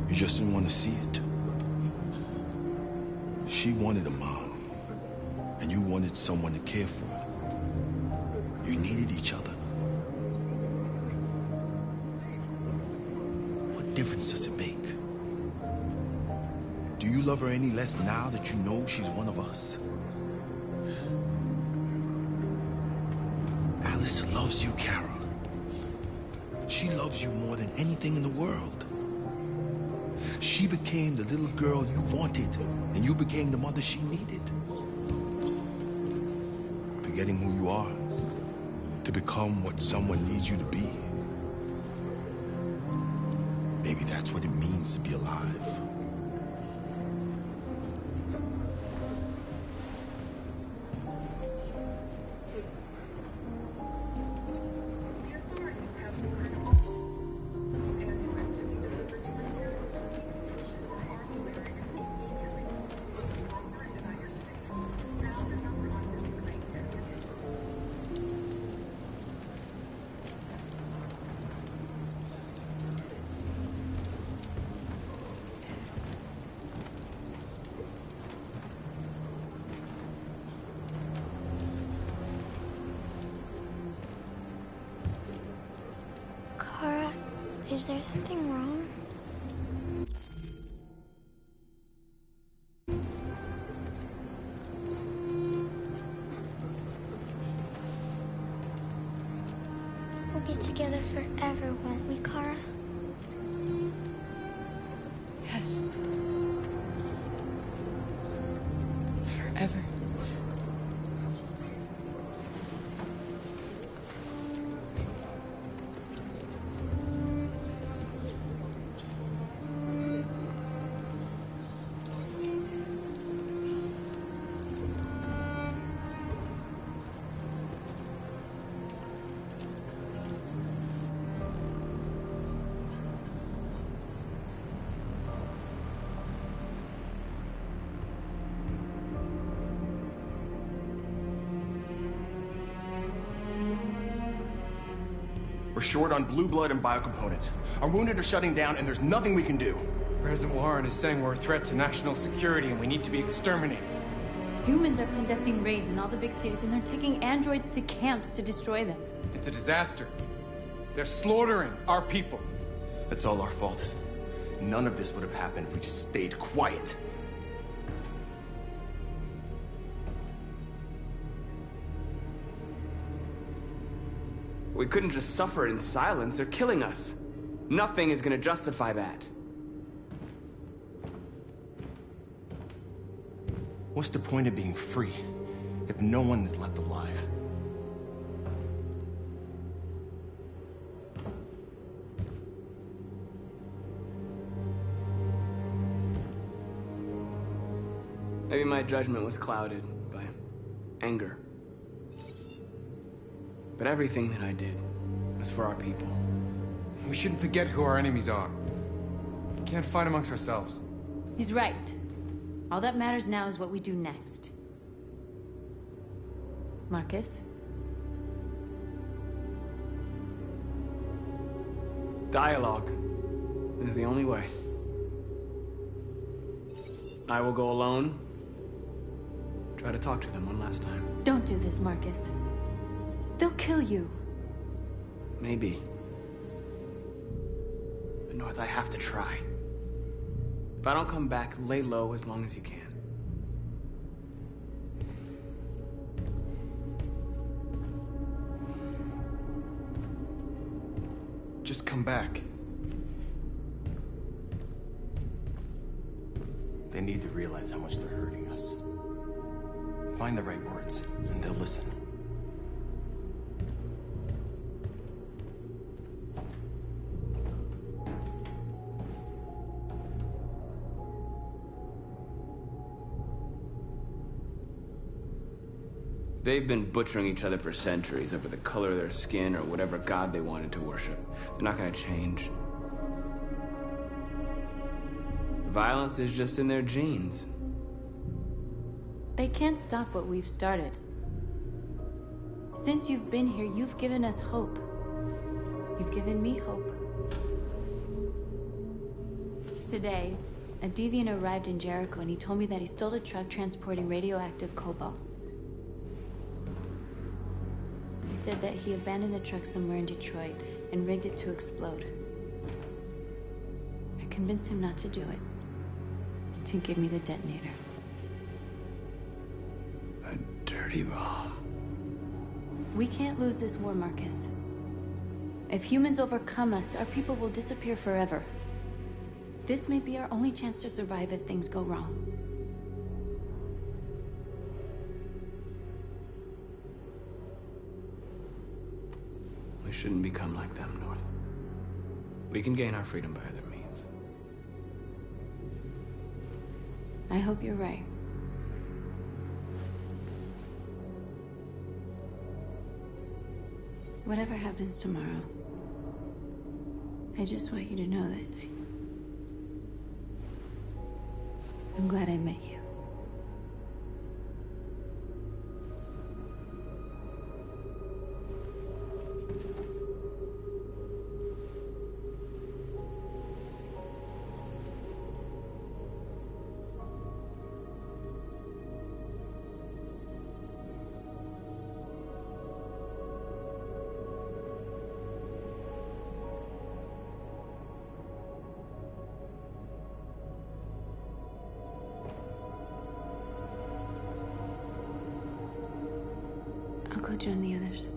You just didn't want to see it. She wanted a mom, and you wanted someone to care for her. You needed each other. What difference does it make? Do you love her any less now that you know she's one of us? Alice loves you, Kara. She loves you more than anything in the world. She became the little girl you wanted, and you became the mother she needed. Forgetting who you are to become what someone needs you to be. Maybe that's what it means to be alive. Kara, is there something wrong? We'll be together forever, won't we, Kara? Yes. Forever. We're short on blue blood and biocomponents. Our wounded are shutting down, and there's nothing we can do. President Warren is saying we're a threat to national security and we need to be exterminated. Humans are conducting raids in all the big cities, and they're taking androids to camps to destroy them. It's a disaster. They're slaughtering our people. It's all our fault. None of this would have happened if we just stayed quiet. We couldn't just suffer in silence. They're killing us. Nothing is gonna justify that. What's the point of being free if no one is left alive? Maybe my judgment was clouded by anger. But everything that I did was for our people. We shouldn't forget who our enemies are. We can't fight amongst ourselves. He's right. All that matters now is what we do next. Marcus? Dialogue is the only way. I will go alone. Try to talk to them one last time. Don't do this, Marcus. They'll kill you. Maybe. But North, I have to try. If I don't come back, lay low as long as you can. Just come back. They need to realize how much they're hurting us. Find the right words, and they'll listen. They've been butchering each other for centuries over the color of their skin or whatever god they wanted to worship. They're not gonna change. Violence is just in their genes. They can't stop what we've started. Since you've been here, you've given us hope. You've given me hope. Today, a deviant arrived in Jericho and he told me that he stole a truck transporting radioactive cobalt. He said that he abandoned the truck somewhere in Detroit and rigged it to explode. I convinced him not to do it, to give me the detonator. A dirty bomb. We can't lose this war, Marcus. If humans overcome us, our people will disappear forever. This may be our only chance to survive if things go wrong. We shouldn't become like them, North. We can gain our freedom by other means. I hope you're right. Whatever happens tomorrow, I just want you to know that I'm glad I met you. I'll go join the others.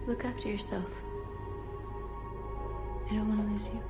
Look after yourself. I don't want to lose you.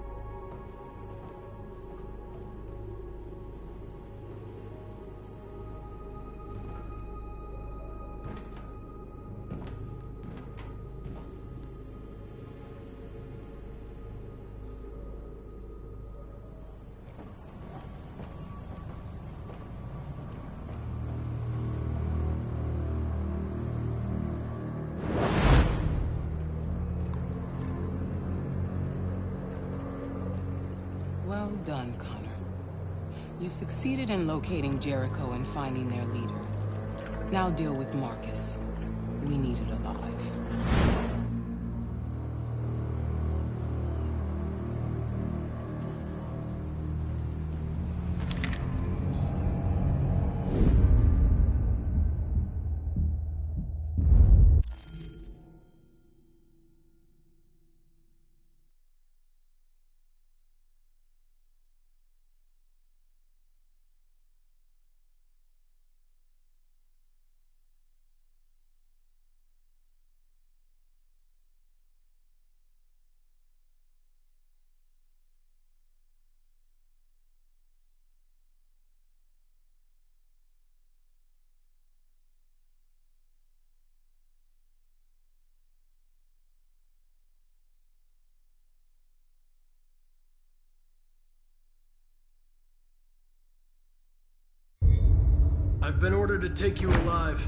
Well done, Connor. You succeeded in locating Jericho and finding their leader. Now deal with Marcus. We need it alive. I've been ordered to take you alive.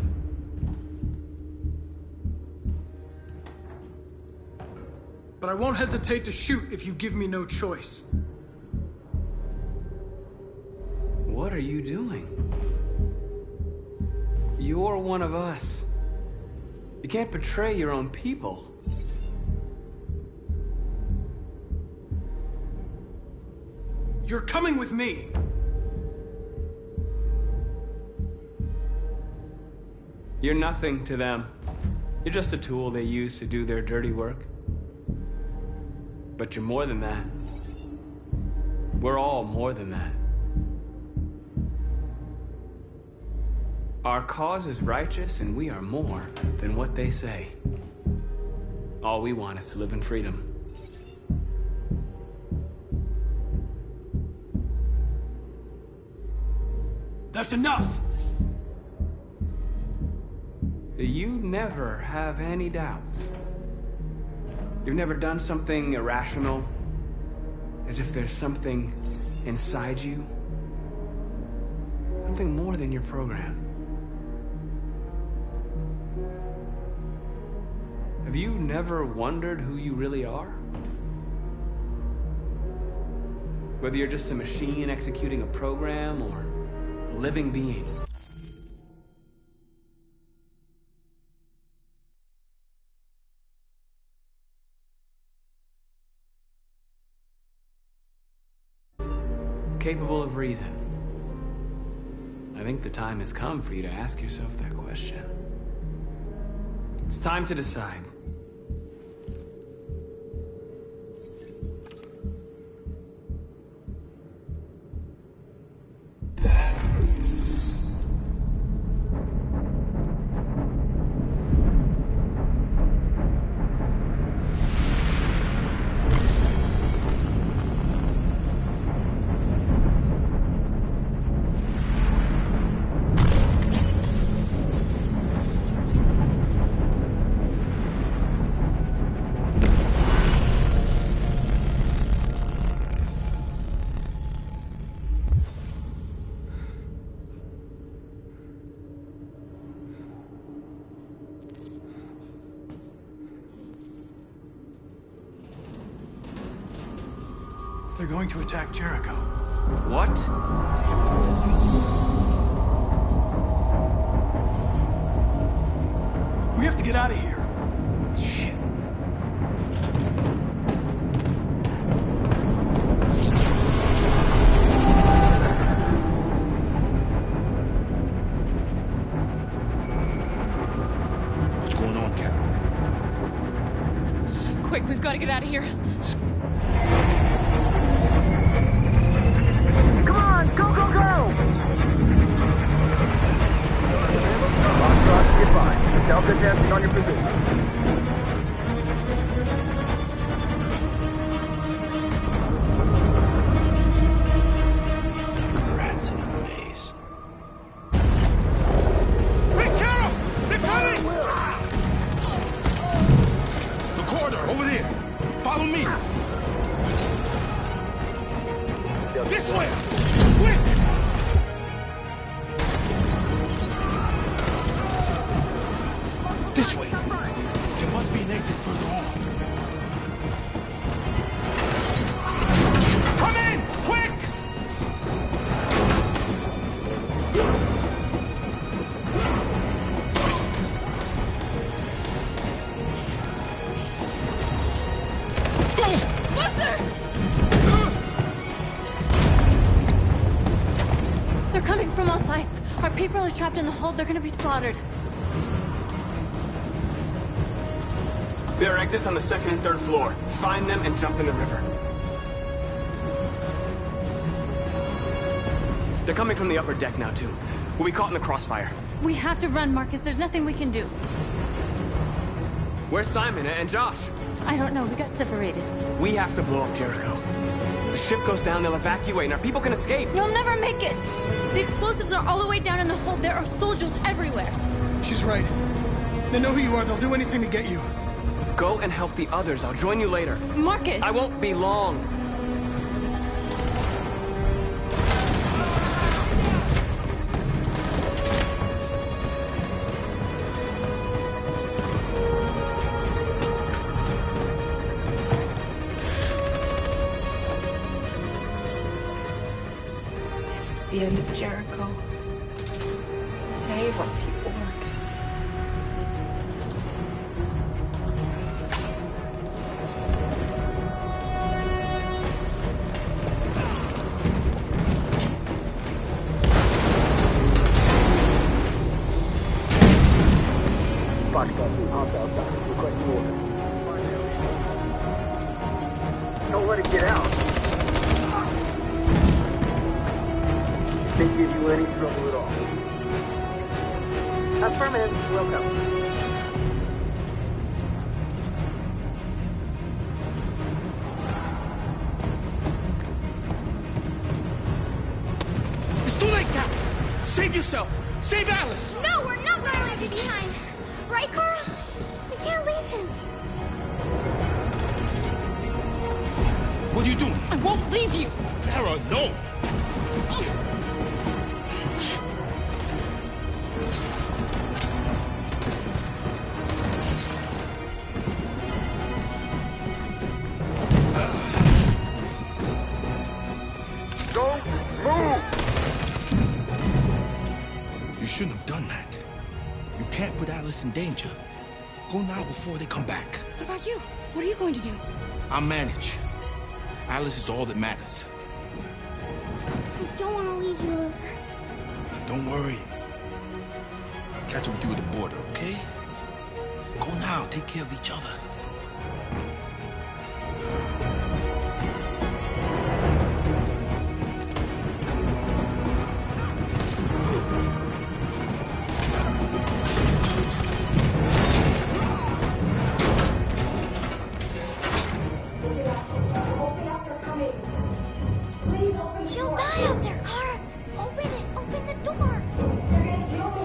But I won't hesitate to shoot if you give me no choice. What are you doing? You're one of us. You can't betray your own people. You're coming with me. You're nothing to them. You're just a tool they use to do their dirty work. But you're more than that. We're all more than that. Our cause is righteous, and we are more than what they say. All we want is to live in freedom. That's enough! You never have any doubts. You've never done something irrational? As if there's something inside you? Something more than your program? Have you never wondered who you really are? Whether you're just a machine executing a program or a living being? Capable of reason. I think the time has come for you to ask yourself that question. It's time to decide. They're going to attack Jericho. What? We have to get out of here. Shit. What's going on, Carol? Quick, we've got to get out of here. Come on, go, go, go! Foxtrot, get by. Delta dancing on your position. Rats in a maze. Hey, Carol! They're coming! The corridor, over there. Follow me. This way! Quick! This way. There must be an exit further on. Come in! Quick! Buster! They're coming from all sides. Our people are trapped in the hold. They're gonna be slaughtered. There are exits on the second and third floor. Find them and jump in the river. They're coming from the upper deck now, too. We'll be caught in the crossfire. We have to run, Marcus. There's nothing we can do. Where's Simon and Josh? I don't know. We got separated. We have to blow up Jericho. If the ship goes down, they'll evacuate, and our people can escape. You'll never make it! The explosives are all the way down in the hold. There are soldiers everywhere. She's right. They know who you are. They'll do anything to get you. Go and help the others. I'll join you later. Marcus! I won't be long. This is the end of Jericho. Save our people, Marcus. Foxtrot 2, hop outside. Requesting order. Don't let it get out. If they give you any trouble at all. Affirmative. Welcome. It's too late, Cap! Save yourself! Save Alice! No, we're not gonna leave you behind! Right, Carl? We can't leave him. What are you doing? I won't leave you! Kara, no! Don't move! You shouldn't have done that. You can't put Alice in danger. Go now before they come back. What about you? What are you going to do? I'll manage. Alice is all that matters. I don't want to leave you, Luther. Don't worry. I'll catch up with you at the border, okay? Go now. Take care of each other. She'll die out there, Kara. Open it. Open the door. They're gonna kill me.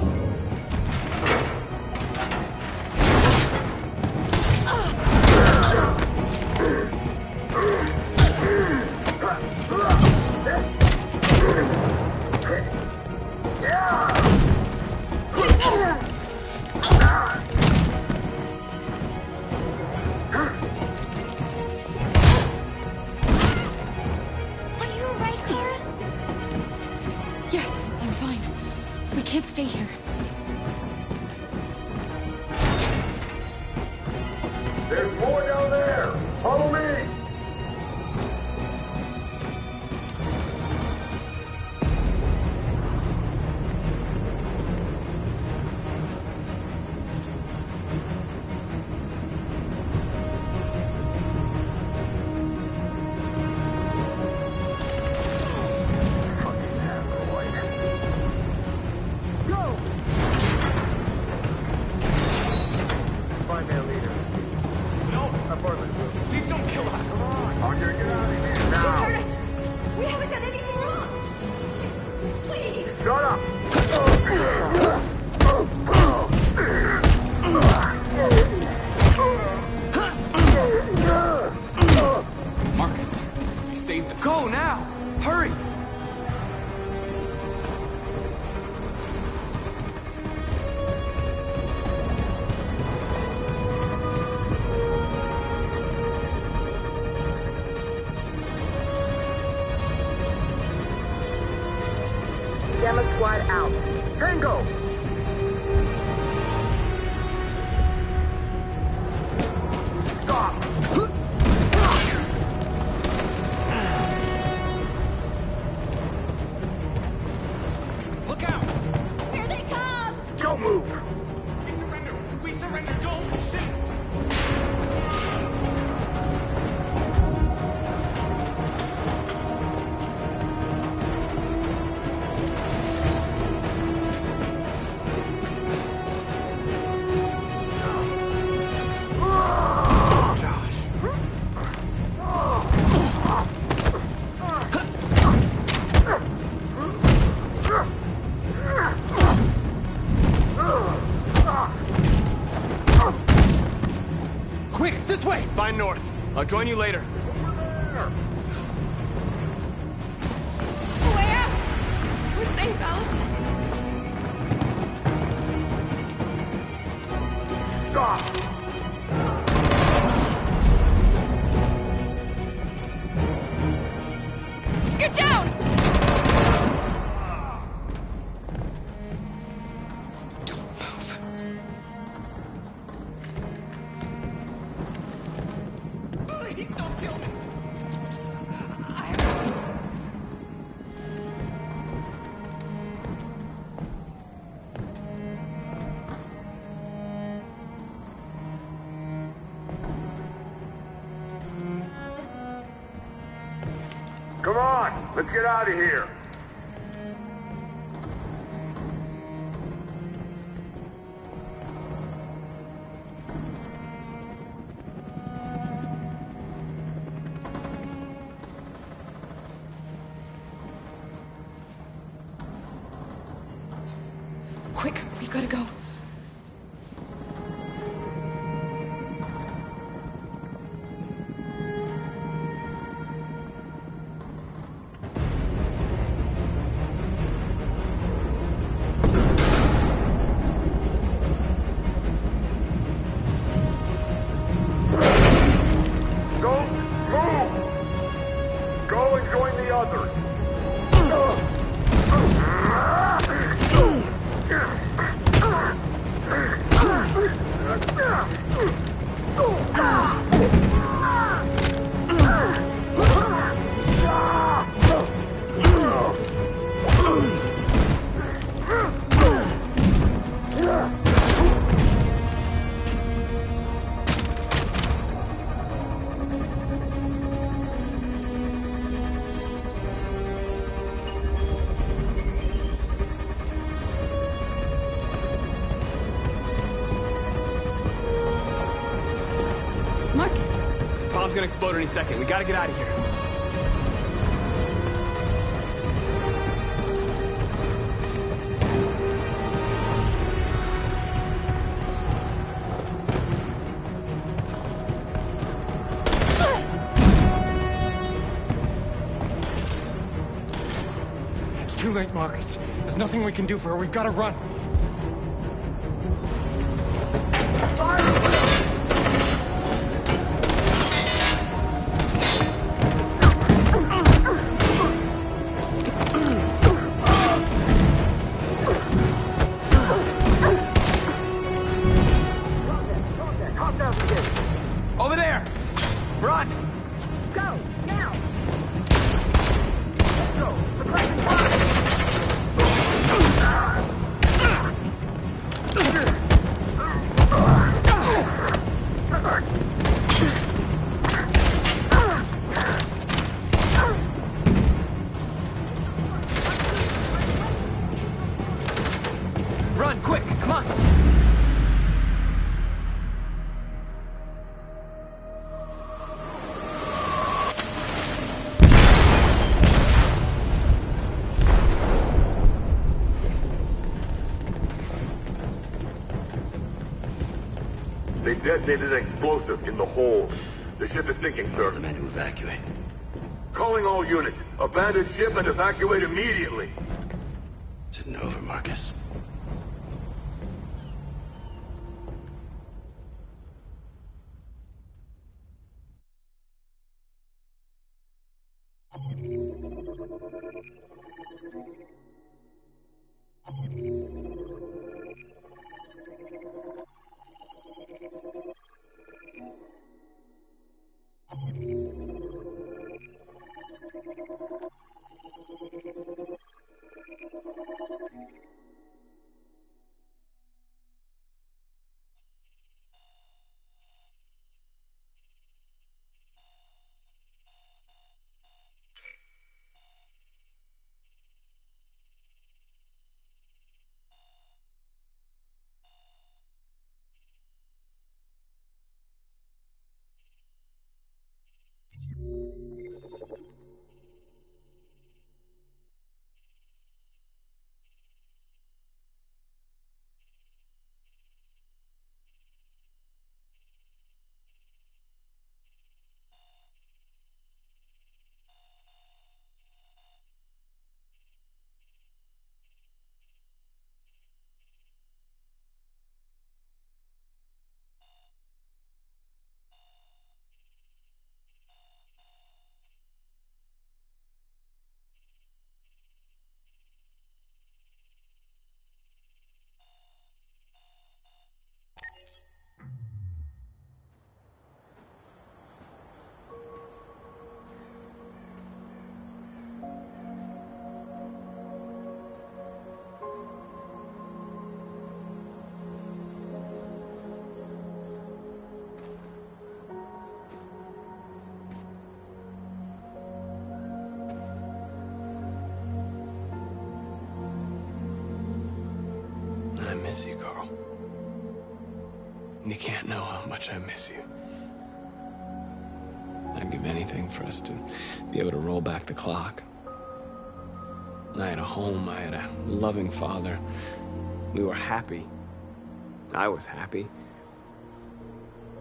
Are you alright, Kara? Yes, I'm fine. We can't stay here. There's more down there! Follow me! Find their leader. No! Apartment room. Please don't kill us! Come on! Parker, get out of here now! Don't hurt us! We haven't done anything wrong! Please! Shut up! Marcus, you saved us. Go now! Hurry! Gamma squad out. Tango! Stop! Look out! Here they come! Don't move! We surrender! We surrender! Don't shoot! Quick, this way! Find north. I'll join you later. Way out! We're safe, Alice. Stop! Get down! Don't move. Please don't kill me! Come on! Let's get out of here! Quick, we've got to go. Bomb's gonna explode any second. We gotta get out of here. It's too late, Marcus. There's nothing we can do for her. We've gotta run. Over there! Run! Go! Now! Let's go! Requesting fire! Run, quick! Come on! They detonated an explosive in the hold. The ship is sinking, sir. The men to evacuate. Calling all units. Abandon ship and evacuate immediately. Is it over, Marcus? I miss you, Carl. You can't know how much I miss you. I'd give anything for us to be able to roll back the clock. I had a home, I had a loving father. We were happy. I was happy.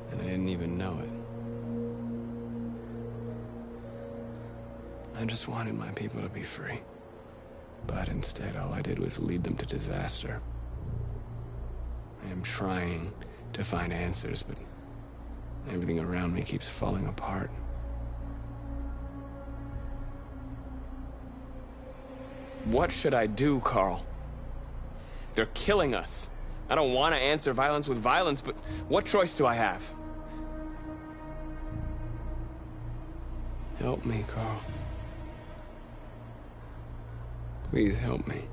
And I didn't even know it. I just wanted my people to be free. But instead, all I did was lead them to disaster. I am trying to find answers, but everything around me keeps falling apart. What should I do, Carl? They're killing us. I don't want to answer violence with violence, but what choice do I have? Help me, Carl. Please help me.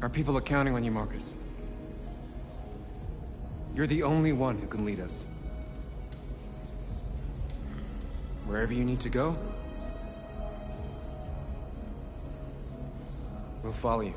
Our people are counting on you, Marcus. You're the only one who can lead us. Wherever you need to go, we'll follow you.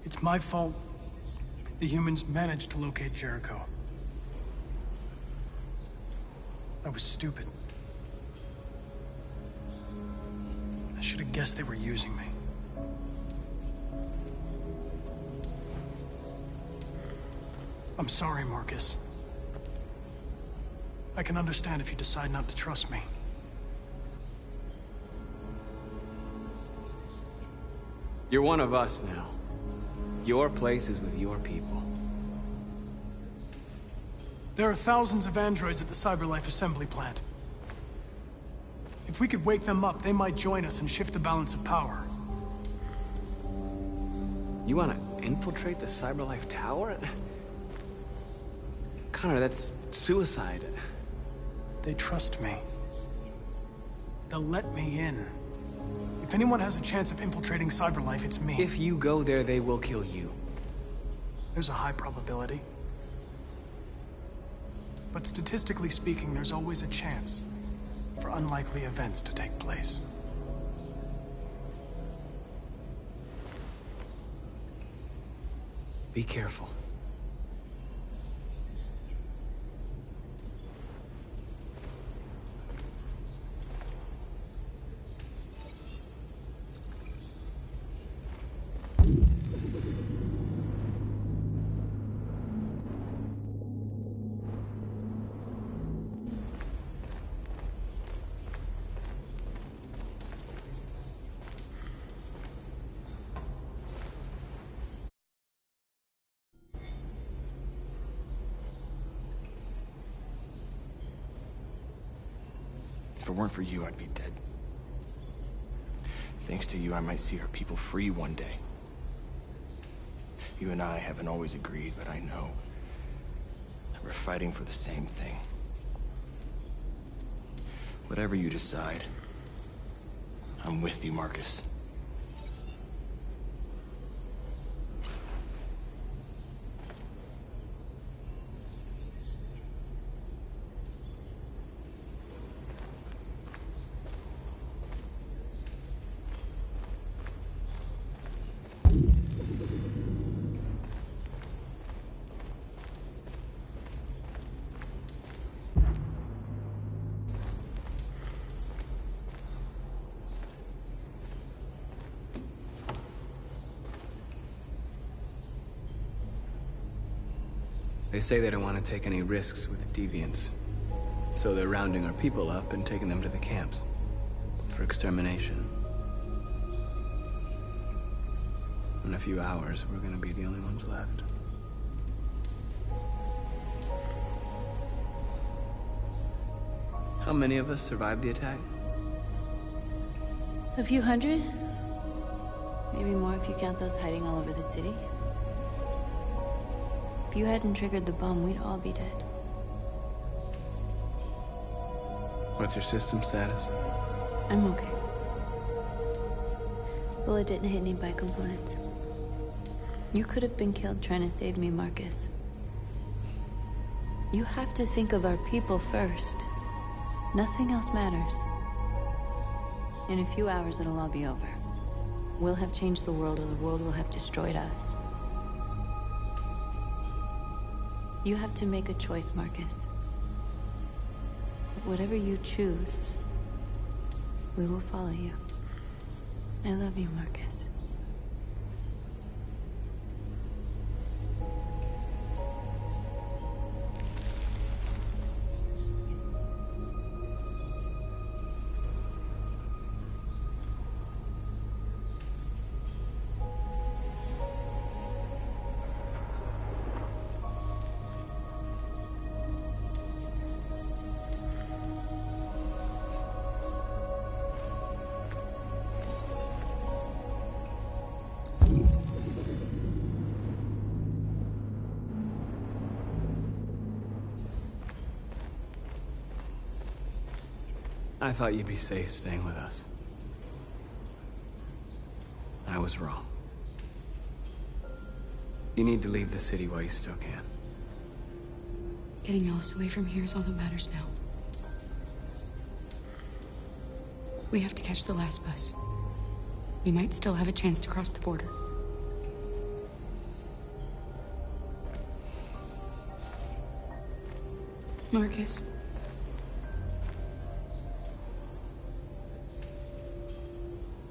It's my fault the humans managed to locate Jericho. I was stupid. I should have guessed they were using me. I'm sorry, Marcus. I can understand if you decide not to trust me. You're one of us now. Your place is with your people. There are thousands of androids at the CyberLife assembly plant. If we could wake them up, they might join us and shift the balance of power. You want to infiltrate the CyberLife tower? Connor, that's suicide. They trust me. They'll let me in. If anyone has a chance of infiltrating CyberLife, it's me. If you go there, they will kill you. There's a high probability. But statistically speaking, there's always a chance for unlikely events to take place. Be careful. If it weren't for you, I'd be dead. Thanks to you, I might see our people free one day. You and I haven't always agreed, but I know that we're fighting for the same thing. Whatever you decide, I'm with you, Marcus. They say they don't want to take any risks with deviants. So they're rounding our people up and taking them to the camps for extermination. In a few hours, we're gonna be the only ones left. How many of us survived the attack? A few hundred? Maybe more if you count those hiding all over the city. If you hadn't triggered the bomb, we'd all be dead. What's your system status? I'm okay. Bullet didn't hit any bike components. You could have been killed trying to save me, Marcus. You have to think of our people first. Nothing else matters. In a few hours, it'll all be over. We'll have changed the world, or the world will have destroyed us. You have to make a choice, Marcus. Whatever you choose, we will follow you. I love you, Marcus. I thought you'd be safe staying with us. I was wrong. You need to leave the city while you still can. Getting Alice away from here is all that matters now. We have to catch the last bus. We might still have a chance to cross the border. Marcus.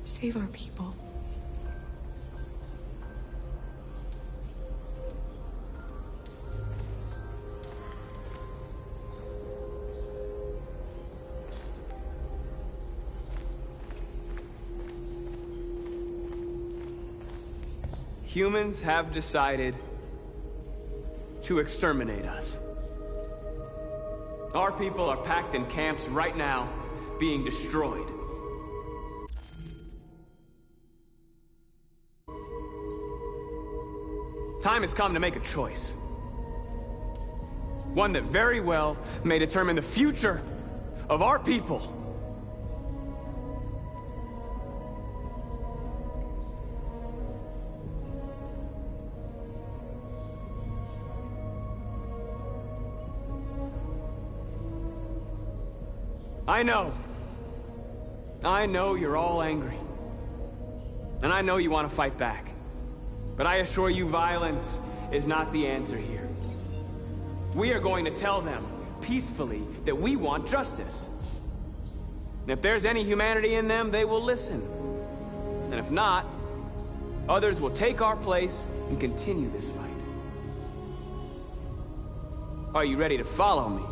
Save our people. Humans have decided to exterminate us. Our people are packed in camps right now, being destroyed. Time has come to make a choice. One that very well may determine the future of our people. I know you're all angry. And I know you want to fight back. But I assure you, violence is not the answer here. We are going to tell them, peacefully, that we want justice. And if there's any humanity in them, they will listen. And if not, others will take our place and continue this fight. Are you ready to follow me?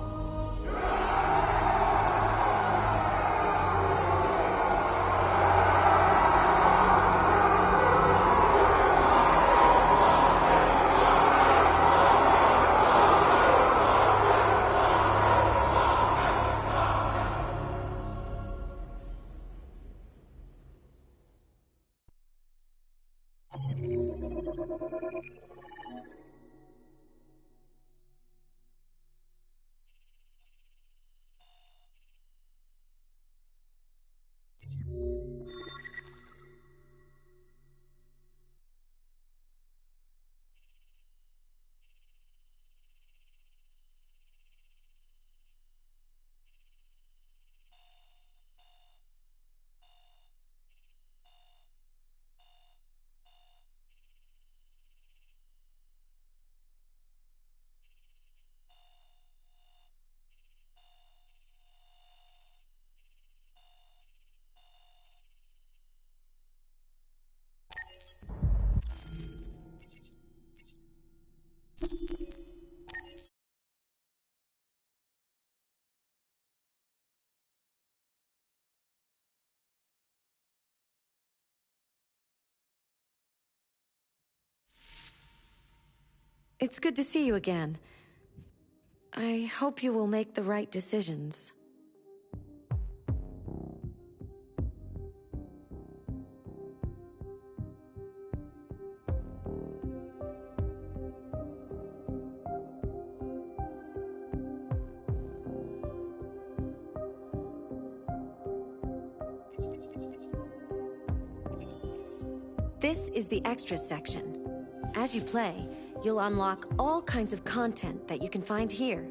It's good to see you again. I hope you will make the right decisions. This is the extras section. As you play, you'll unlock all kinds of content that you can find here.